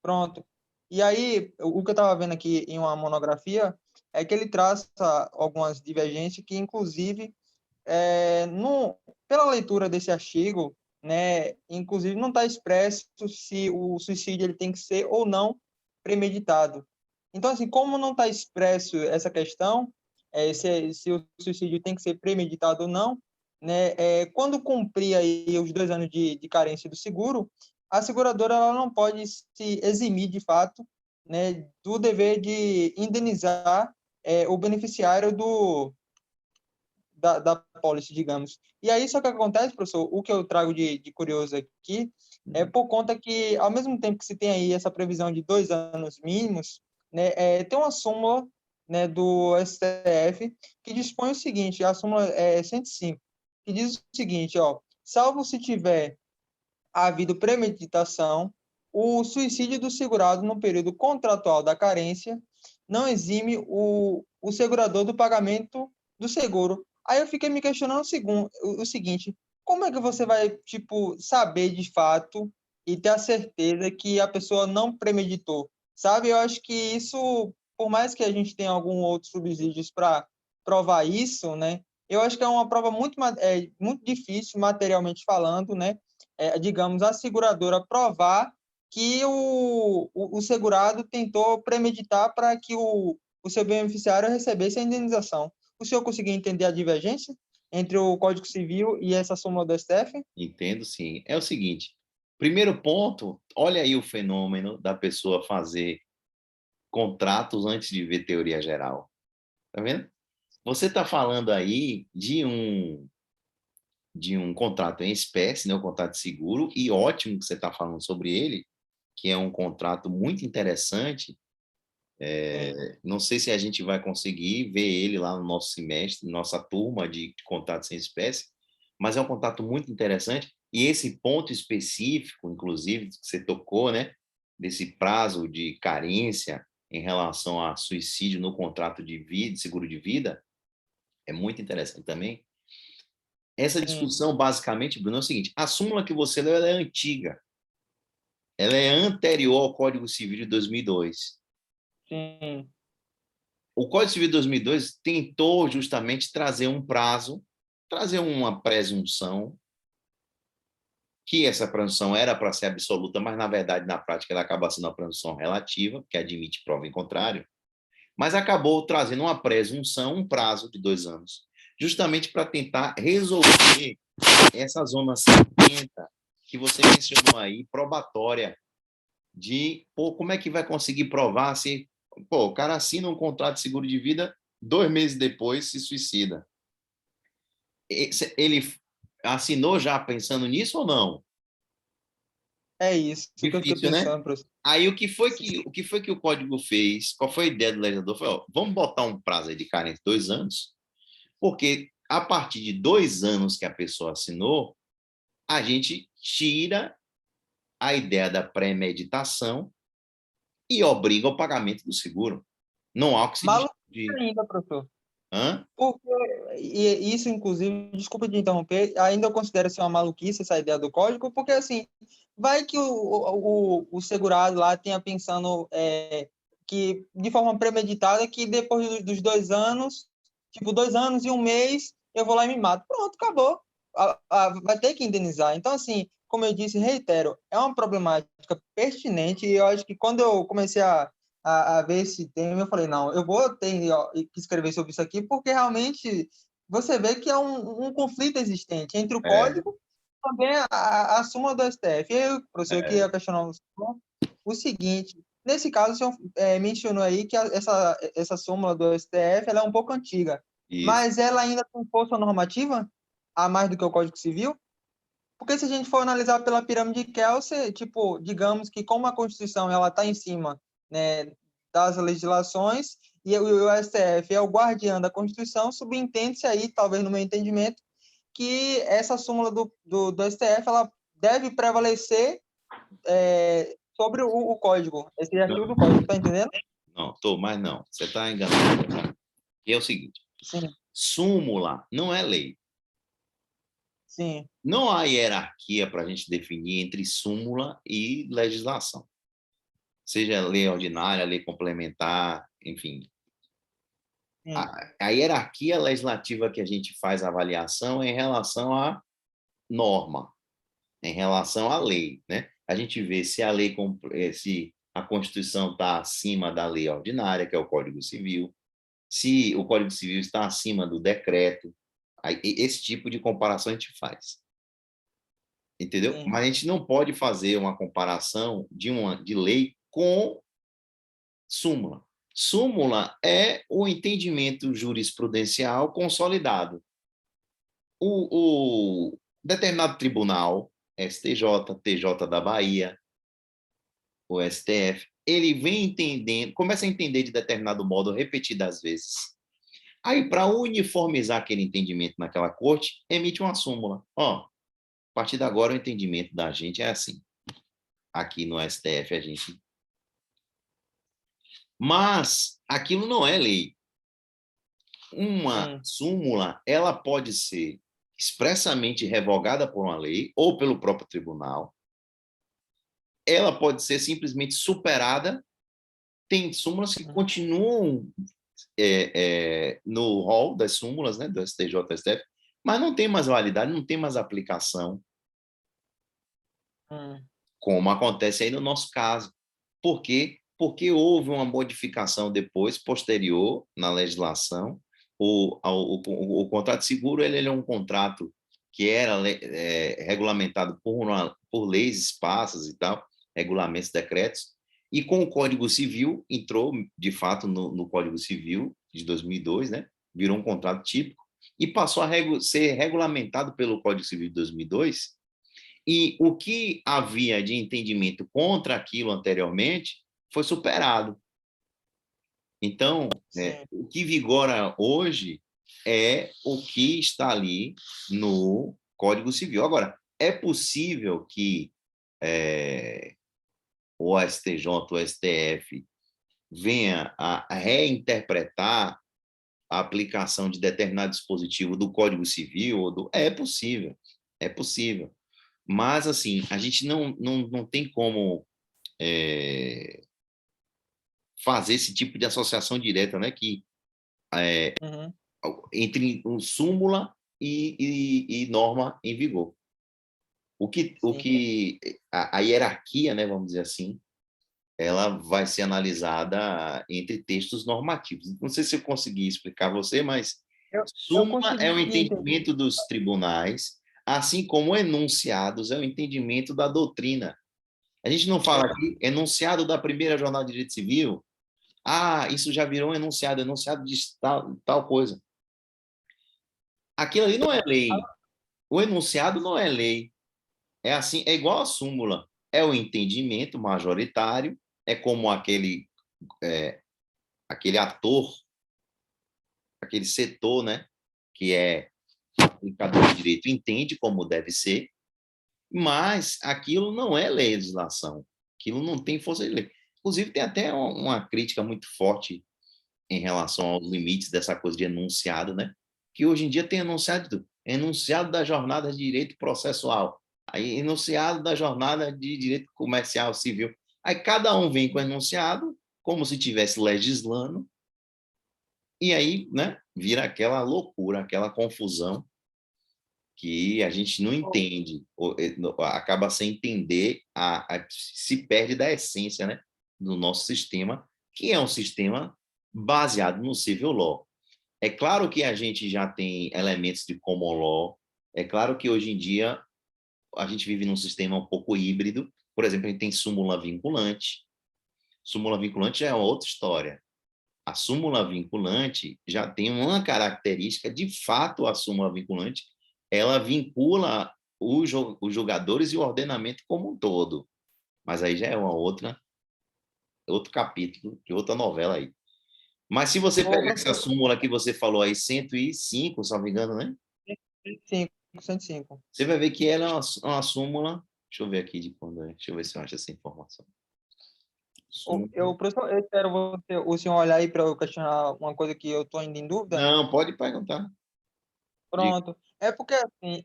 Pronto. E aí, o que eu estava vendo aqui em uma monografia é que ele traça algumas divergências que, inclusive, pela leitura desse artigo, né, inclusive não está expresso se o suicídio ele tem que ser ou não premeditado. Então, assim, como não está expresso essa questão, se o suicídio tem que ser premeditado ou não, né, quando cumprir aí os 2 anos de carência do seguro, a seguradora ela não pode se eximir, de fato, né, do dever de indenizar o beneficiário da pólice, digamos. E aí, só que acontece, professor, o que eu trago de curioso aqui é por conta que, ao mesmo tempo que se tem aí essa previsão de 2 anos mínimos, né, tem uma súmula, né, do STF que dispõe o seguinte, a súmula 105, que diz o seguinte, ó, salvo se tiver havido premeditação, o suicídio do segurado no período contratual da carência não exime o segurador do pagamento do seguro. Aí eu fiquei me questionando o seguinte, como é que você vai, tipo, saber de fato e ter a certeza que a pessoa não premeditou? Sabe, eu acho que isso, por mais que a gente tenha algum outros subsídios para provar isso, né, eu acho que é uma prova muito difícil, materialmente falando, né, digamos, a seguradora provar que o segurado tentou premeditar para que o seu beneficiário recebesse a indenização. O senhor conseguiu entender a divergência entre o Código Civil e essa súmula do STF? Entendo, sim. É o seguinte, primeiro ponto, olha aí o fenômeno da pessoa fazer contratos antes de ver teoria geral. Tá vendo? Você está falando aí de um contrato em espécie, né, um contrato de seguro, e ótimo que você está falando sobre ele, que é um contrato muito interessante. Não sei se a gente vai conseguir ver ele lá no nosso semestre, nossa turma de contratos em espécie, mas é um contrato muito interessante. E esse ponto específico, inclusive, que você tocou, né, desse prazo de carência em relação a suicídio no contrato de vida, seguro de vida, é muito interessante também. Essa discussão, basicamente, Bruno, é o seguinte: a súmula que você leu ela é antiga. Ela é anterior ao Código Civil de 2002. Sim. O Código Civil de 2002 tentou justamente trazer um prazo, trazer uma presunção, que essa presunção era para ser absoluta, mas, na verdade, na prática, ela acaba sendo uma presunção relativa, que admite prova em contrário, mas acabou trazendo uma presunção, um prazo de 2 anos, justamente para tentar resolver essa zona cinzenta que você mencionou aí, probatória, de como é que vai conseguir provar se o cara assina um contrato de seguro de vida, 2 meses depois se suicida. Ele assinou já pensando nisso ou não? É isso que eu estou Difícil, né? pensando, professor. Aí o que foi que o código fez? Qual foi a ideia do legislador? Foi, vamos botar um prazo aí de carência de 2 anos, porque a partir de 2 anos que a pessoa assinou, a gente tira a ideia da premeditação e obriga o pagamento do seguro. Não há o que se Maluco discutir. ainda, professor. Hã? Porque, e isso, inclusive, desculpa de interromper, ainda eu considero ser uma maluquice essa ideia do código, porque, assim, vai que o segurado lá tenha pensando que, de forma premeditada, que depois dos 2 anos, tipo, 2 anos e um mês, eu vou lá e me mato. Pronto, acabou. Vai ter que indenizar. Então, assim, como eu disse, reitero, é uma problemática pertinente, e eu acho que quando eu comecei a ver esse tema, eu falei, não, eu vou ter que escrever sobre isso aqui, porque realmente você vê que é um conflito existente entre o É, código e também a súmula do STF. E aí, professor, eu queria questionar o seguinte, nesse caso, o senhor mencionou aí que essa súmula do STF ela é um pouco antiga, isso. mas ela ainda tem força normativa, a mais do que o Código Civil? Porque se a gente for analisar pela pirâmide de Kelsen, tipo, digamos que como a Constituição ela está em cima, né, das legislações e o STF é o guardião da Constituição, subentende-se aí, talvez no meu entendimento, que essa súmula do STF ela deve prevalecer sobre o código, esse artigo do código, tá entendendo? Não, mas não. Você está enganado. E é o seguinte, Sim, súmula não é lei. sim. Não há hierarquia para a gente definir entre súmula e legislação. Seja lei ordinária, lei complementar, enfim. A hierarquia legislativa que a gente faz a avaliação é em relação à norma, em relação à lei, né? A gente vê se a lei, se a Constituição está acima da lei ordinária, que é o Código Civil, se o Código Civil está acima do decreto. Aí, esse tipo de comparação a gente faz. Entendeu? Sim. Mas a gente não pode fazer uma comparação de lei com súmula. Súmula é o entendimento jurisprudencial consolidado. O determinado tribunal, STJ, TJ da Bahia, o STF, ele vem entendendo, começa a entender de determinado modo repetidas vezes. Aí, para uniformizar aquele entendimento naquela corte, emite uma súmula. Ó, a partir de agora, o entendimento da gente é assim. Aqui no STF, a gente... Mas aquilo não é lei. Uma súmula, ela pode ser expressamente revogada por uma lei ou pelo próprio tribunal. Ela pode ser simplesmente superada. Tem súmulas que continuam no rol das súmulas, né, do STJ, STF, mas não tem mais validade, não tem mais aplicação, como acontece aí no nosso caso. Por quê? Porque houve uma modificação depois, posterior, na legislação. O contrato de seguro ele é um contrato que era regulamentado por leis esparsas e tal, regulamentos, decretos, e com o Código Civil, entrou, de fato, no Código Civil de 2002, né? Virou um contrato típico, e passou a ser regulamentado pelo Código Civil de 2002, e o que havia de entendimento contra aquilo anteriormente foi superado. Então, o que vigora hoje é o que está ali no Código Civil. Agora, é possível que o STJ, o STF, venha a reinterpretar a aplicação de determinado dispositivo do Código Civil? É possível, é possível. Mas, assim, a gente não tem como fazer esse tipo de associação direta, né? Que entre súmula e norma em vigor. A hierarquia, né, vamos dizer assim, ela vai ser analisada entre textos normativos. Não sei se eu consegui explicar a você, mas súmula é o entendimento dos tribunais, assim como enunciados é o entendimento da doutrina. A gente não fala aqui enunciado da primeira jornada de direito civil. Ah, isso já virou um enunciado de tal coisa. Aquilo ali não é lei. O enunciado não é lei. É assim, é igual a súmula. É o entendimento majoritário, é como aquele ator, aquele setor, né, que é aplicador de direito, entende como deve ser, mas aquilo não é legislação. Aquilo não tem força de lei. Inclusive, tem até uma crítica muito forte em relação aos limites dessa coisa de enunciado, né? Que hoje em dia tem enunciado da jornada de direito processual, aí enunciado da jornada de direito comercial civil. Aí cada um vem com enunciado, como se estivesse legislando, e aí, né, vira aquela loucura, aquela confusão que a gente não entende, acaba sem entender, se perde da essência, né, do nosso sistema, que é um sistema baseado no civil law. É claro que a gente já tem elementos de common law, é claro que hoje em dia a gente vive num sistema um pouco híbrido. Por exemplo, a gente tem súmula vinculante. Súmula vinculante já é uma outra história. A súmula vinculante já tem uma característica, de fato, a súmula vinculante, ela vincula os julgadores e o ordenamento como um todo. Mas aí já é outro capítulo de outra novela aí. Mas se você pegar essa súmula que você falou aí, 105, se não me engano, né? 105. Você vai ver que ela é uma súmula Deixa eu ver aqui de quando é. Deixa eu ver se eu acho essa informação. Professor, eu espero o senhor olhar aí para eu questionar uma coisa que eu estou ainda em dúvida. Não, pode perguntar. Pronto. É porque, assim,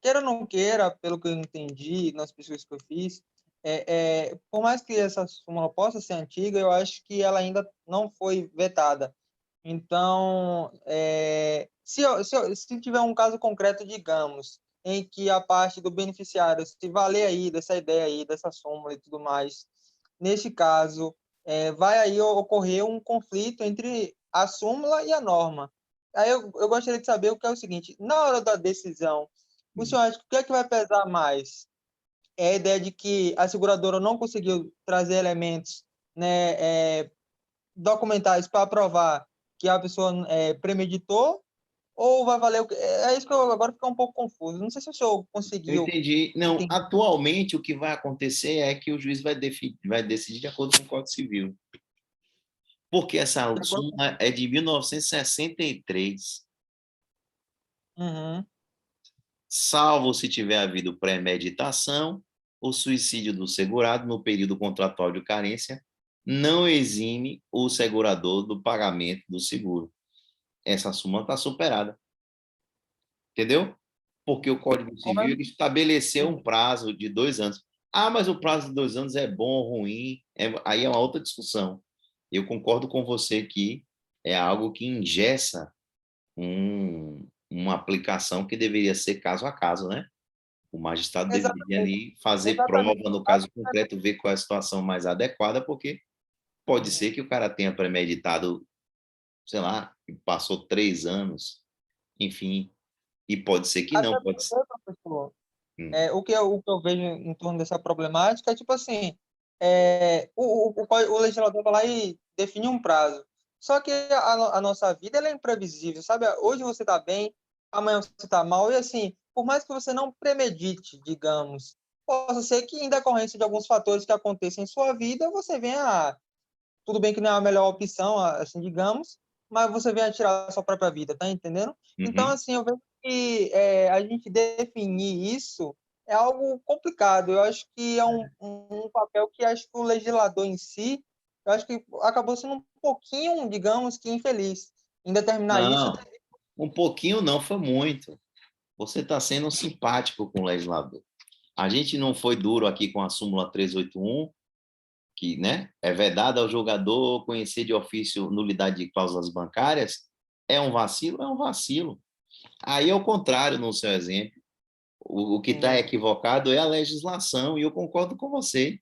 queira ou não queira, pelo que eu entendi nas pesquisas que eu fiz, por mais que essa súmula possa ser antiga, eu acho que ela ainda não foi vetada. Então, se tiver um caso concreto, digamos, em que a parte do beneficiário se valer aí dessa ideia aí, dessa súmula e tudo mais, nesse caso, vai aí ocorrer um conflito entre a súmula e a norma. Aí eu gostaria de saber o que é o seguinte: na hora da decisão, o senhor acha que o que é que vai pesar mais? É a ideia de que a seguradora não conseguiu trazer elementos, né, documentais para provar que a pessoa premeditou, ou vai valer o que? É isso que eu agora fico um pouco confuso. Não sei se o senhor Eu conseguiu entendi. Não, entender. atualmente o que vai acontecer é que o juiz vai decidir de acordo com o Código Civil. Porque essa súmula é de 1963. Uhum. Salvo se tiver havido premeditação, o suicídio do segurado no período contratual de carência não exime o segurador do pagamento do seguro. Essa súmula está superada. Entendeu? Porque o Código Como é? Civil estabeleceu um prazo de 2 anos. Ah, mas o prazo de 2 anos é bom ou ruim? Aí é uma outra discussão. Eu concordo com você que é algo que engessa uma aplicação que deveria ser caso a caso, né? O magistrado deveria Exatamente. ali fazer prova, Exatamente. no caso concreto, ver qual é a situação mais adequada, porque pode ser que o cara tenha premeditado, sei lá, passou 3 anos, enfim, e pode ser que Até não, pode ser. porque, professor, Hum. o que eu vejo em torno dessa problemática é tipo assim, o legislador vai lá e define um prazo. Só que a nossa vida ela é imprevisível, sabe? Hoje você está bem, amanhã você está mal, e assim, por mais que você não premedite, digamos, possa ser que em decorrência de alguns fatores que acontecem em sua vida, você venha tudo bem que não é a melhor opção, assim, digamos, mas você vem a tirar a sua própria vida, tá entendendo? Então, Uhum. assim, eu vejo que a gente definir isso é algo complicado. Eu acho que é um papel que acho que o legislador em si, eu acho que acabou sendo um pouquinho, digamos que infeliz em determinar isso. Não, um pouquinho não, foi muito. Você está sendo simpático com o legislador. A gente não foi duro aqui com a súmula 381, que, né, é vedado ao julgador conhecer de ofício nulidade de cláusulas bancárias. É um vacilo? É um vacilo. Aí, ao contrário, no seu exemplo, o que está equivocado é a legislação, e eu concordo com você.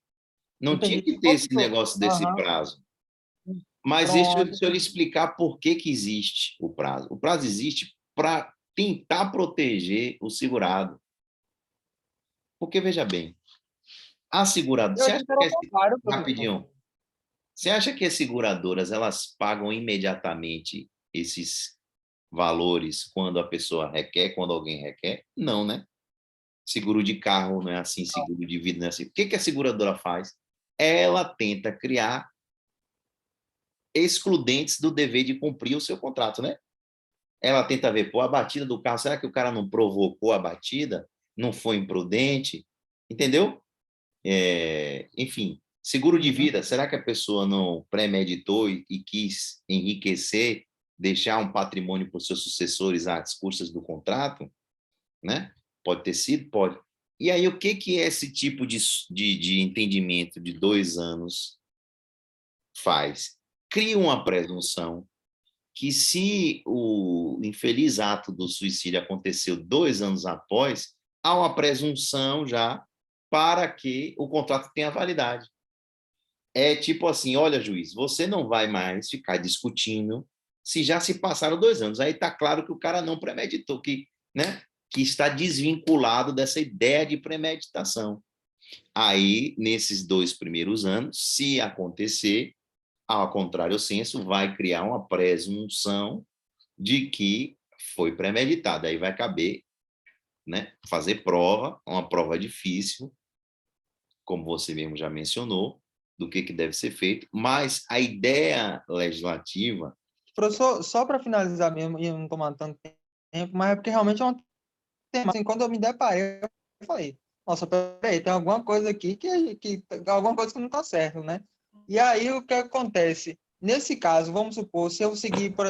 Não tinha Entendi. que ter Ô, esse professor, negócio desse aham, prazo. Mas deixa pronto. eu lhe explicar por que existe o prazo. O prazo existe para tentar proteger o segurado. Porque, veja bem, a seguradora... Eu Você achei acha que era que o contrário, professor. rapidinho, você acha que as seguradoras elas pagam imediatamente esses valores quando a pessoa requer, quando alguém requer? Não, né? Seguro de carro não é assim, seguro de vida não é assim. O que a seguradora faz? Ela tenta criar excludentes do dever de cumprir o seu contrato, né? Ela tenta ver, pô, a batida do carro, será que o cara não provocou a batida? Não foi imprudente? Entendeu? Enfim, seguro de Uhum. vida, será que a pessoa não premeditou e quis enriquecer, deixar um patrimônio para os seus sucessores às custas do contrato? Né? Pode ter sido? Pode. E aí, o que esse tipo de entendimento de 2 anos faz? Cria uma presunção que, se o infeliz ato do suicídio aconteceu 2 anos após, há uma presunção já para que o contrato tenha validade. É tipo assim, olha, juiz, você não vai mais ficar discutindo se já se passaram 2 anos. Aí está claro que o cara não premeditou, né, que está desvinculado dessa ideia de premeditação. Aí, nesses 2 primeiros anos, se acontecer, ao contrário senso, vai criar uma presunção de que foi premeditado. Aí vai caber, né, fazer prova, uma prova difícil, como você mesmo já mencionou, do que deve ser feito, mas a ideia legislativa... Professor, só para finalizar mesmo, e eu não tomar tanto tempo, mas é porque realmente é um tema, assim, quando eu me deparei, eu falei, nossa, peraí, tem alguma coisa aqui alguma coisa que não está certo, né? E aí o que acontece? Nesse caso, vamos supor, se eu seguir por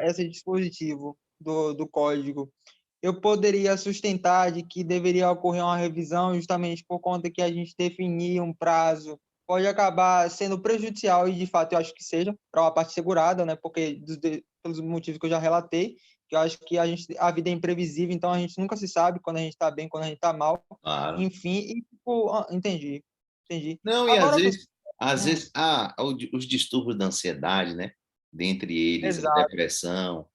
esse dispositivo do código, eu poderia sustentar de que deveria ocorrer uma revisão justamente por conta que a gente definir um prazo pode acabar sendo prejudicial, e de fato eu acho que seja, para uma parte segurada, né? Porque pelos motivos que eu já relatei, que eu acho que a vida é imprevisível, então a gente nunca se sabe quando a gente está bem, quando a gente está mal, Claro. enfim, e, tipo, entendi. Não, e Agora, às vezes, os distúrbios da ansiedade, né? Dentre eles, a exato, depressão,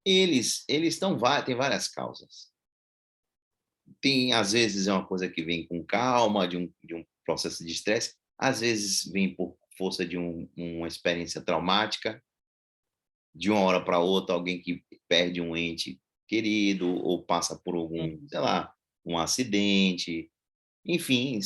eles têm várias causas. Tem, às vezes, é uma coisa que vem com calma, de um processo de estresse, às vezes vem por força de uma experiência traumática, de uma hora para outra, alguém que perde um ente querido, ou passa por algum, sei lá, um acidente, enfim,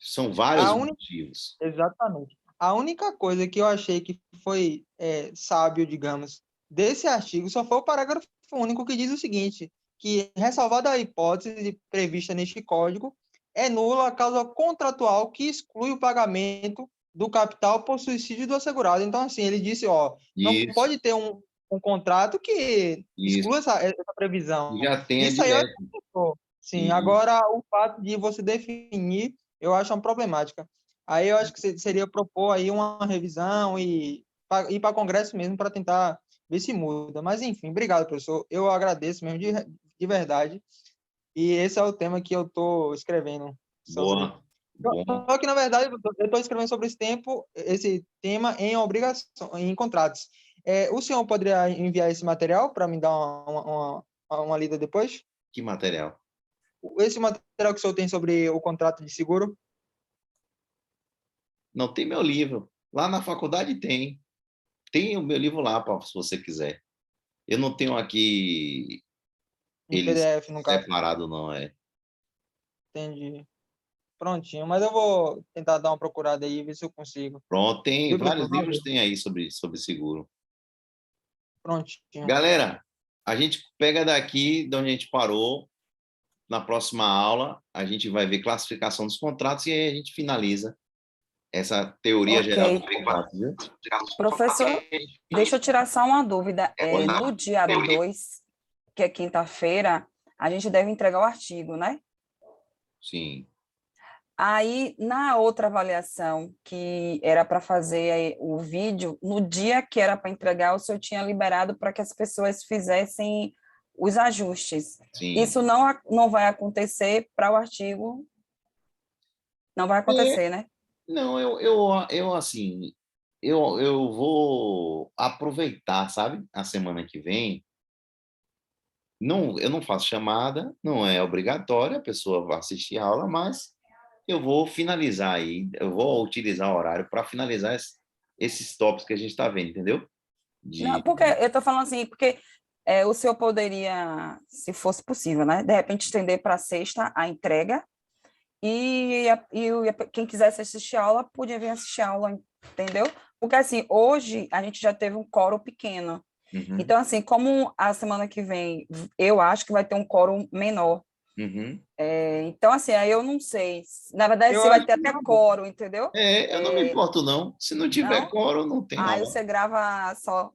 são vários a única, motivos. exatamente. A única coisa que eu achei que foi sábio, digamos, desse artigo só foi o parágrafo único que diz o seguinte, que, ressalvada a hipótese prevista neste código, é nula a causa contratual que exclui o pagamento do capital por suicídio do assegurado. Então, assim, ele disse, ó, não Isso, pode ter um contrato que isso. exclua essa previsão. Já tenha Isso aí eu direto. acho. Sim, E, agora o fato de você definir, eu acho uma problemática. Aí eu acho que seria propor aí uma revisão e ir para Congresso mesmo para tentar ver se muda. Mas, enfim, obrigado, professor. Eu agradeço mesmo de verdade. E esse é o tema que eu estou escrevendo sobre. boa, bom. Só que, na verdade, eu estou escrevendo sobre esse tema em obrigação, em contratos. O senhor poderia enviar esse material para me dar uma lida depois? Que material? Esse material que o senhor tem sobre o contrato de seguro? Não tem meu livro. Lá na faculdade tem. Tem o meu livro lá, se você quiser. Eu não tenho aqui Em eles PDF, no caso. separado, não é. Entendi. Prontinho. Mas eu vou tentar dar uma procurada aí, ver se eu consigo. Pronto, tem Viu, professor? vários livros Valeu. tem aí sobre seguro. Prontinho. Galera, a gente pega daqui de onde a gente parou. Na próxima aula, a gente vai ver classificação dos contratos e aí a gente finaliza essa teoria Ok. geral dos contratos, viu? Professor, deixa eu tirar só uma dúvida. No dia 2, que é quinta-feira, a gente deve entregar o artigo, né? Sim. Aí, na outra avaliação, que era para fazer o vídeo, no dia que era para entregar, o senhor tinha liberado para que as pessoas fizessem os ajustes. Sim. Isso não vai acontecer para o artigo, não vai acontecer, né? Não, eu assim, eu vou aproveitar, sabe? A semana que vem. Não, eu não faço chamada, não é obrigatório, a pessoa vai assistir a aula, mas eu vou finalizar aí, eu vou utilizar o horário para finalizar esses tópicos que a gente está vendo, entendeu? Não, De, porque eu estou falando assim, porque o senhor poderia, se fosse possível, né? De repente estender para sexta a entrega quem quisesse assistir a aula podia vir assistir a aula, entendeu? Porque assim, hoje a gente já teve um quórum pequeno. Uhum, Então, assim, como a semana que vem eu acho que vai ter um quórum menor. uhum. Então, assim, aí eu não sei. Na verdade, Eu se vai acho ter que até quórum, entendeu? Eu não me importo, não. Se não tiver Não? quórum, não tem Aí aula. você grava só.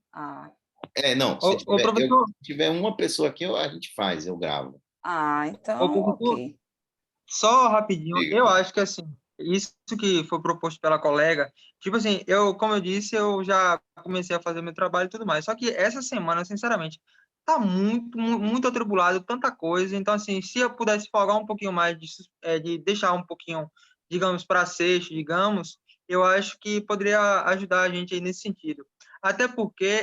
Não, se Ô, tiver, professor, se tiver uma pessoa aqui, a gente faz, eu gravo. Então, professor, ok. só rapidinho, Diga. eu acho que assim, isso que foi proposto pela colega, tipo assim, como eu disse, eu já comecei a fazer meu trabalho e tudo mais. Só que essa semana, sinceramente, tá muito atribulado, tanta coisa. Então, assim, se eu pudesse folgar um pouquinho mais, de deixar um pouquinho, digamos, para sexta, digamos, eu acho que poderia ajudar a gente aí nesse sentido. Até porque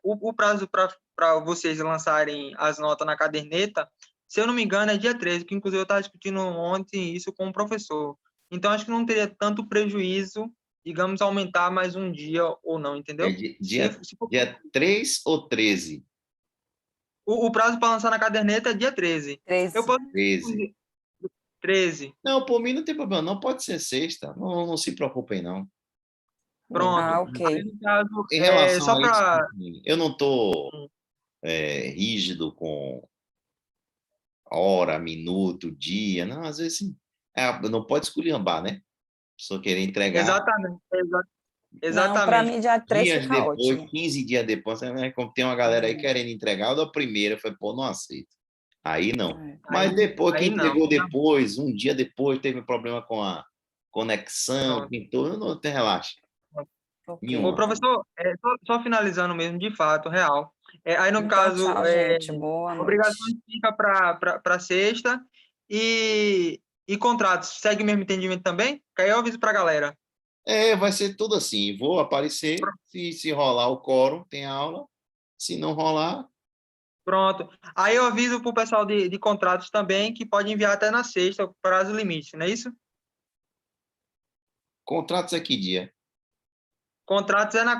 o prazo para vocês lançarem as notas na caderneta, se eu não me engano, é dia 13, que inclusive eu estava discutindo ontem isso com o professor. Então, acho que não teria tanto prejuízo, digamos, aumentar mais um dia ou não, É entendeu? Se for, dia 3 ou 13? o prazo para lançar na caderneta é dia 13. Eu 13. posso 13. 13. Não, por mim não tem problema, não pode ser sexta, não, não se preocupem, não. Pronto. Ok. Aí, no caso, Em relação só a isso, para... eu não estou rígido hora, minuto, dia. Não, às vezes sim. Não pode esculhambar, né? Só querer entregar Exatamente, Não, para exatamente. mim dia 3 dias fica depois, ótimo. 15 dias depois, né? Como tem uma galera aí querendo entregar o da primeira, foi, pô, não aceito. Aí não. É, Mas depois, Aí quem não, entregou depois, um dia depois, teve um problema com a conexão, pronto. pintou, não tem relaxa. Ô, Nenhuma. ok. professor, só finalizando mesmo, de fato, real. Aí, no Então, caso, tchau, gente. Boa noite. obrigações fica para sexta e contratos, segue o mesmo entendimento também? Que aí eu aviso para a galera. Vai ser tudo assim. Vou aparecer, se rolar o quórum, tem aula. Se não rolar, Pronto. Aí eu aviso para o pessoal de contratos também, que pode enviar até na sexta, o prazo limite, não é isso? contratos é que dia? Contratos é na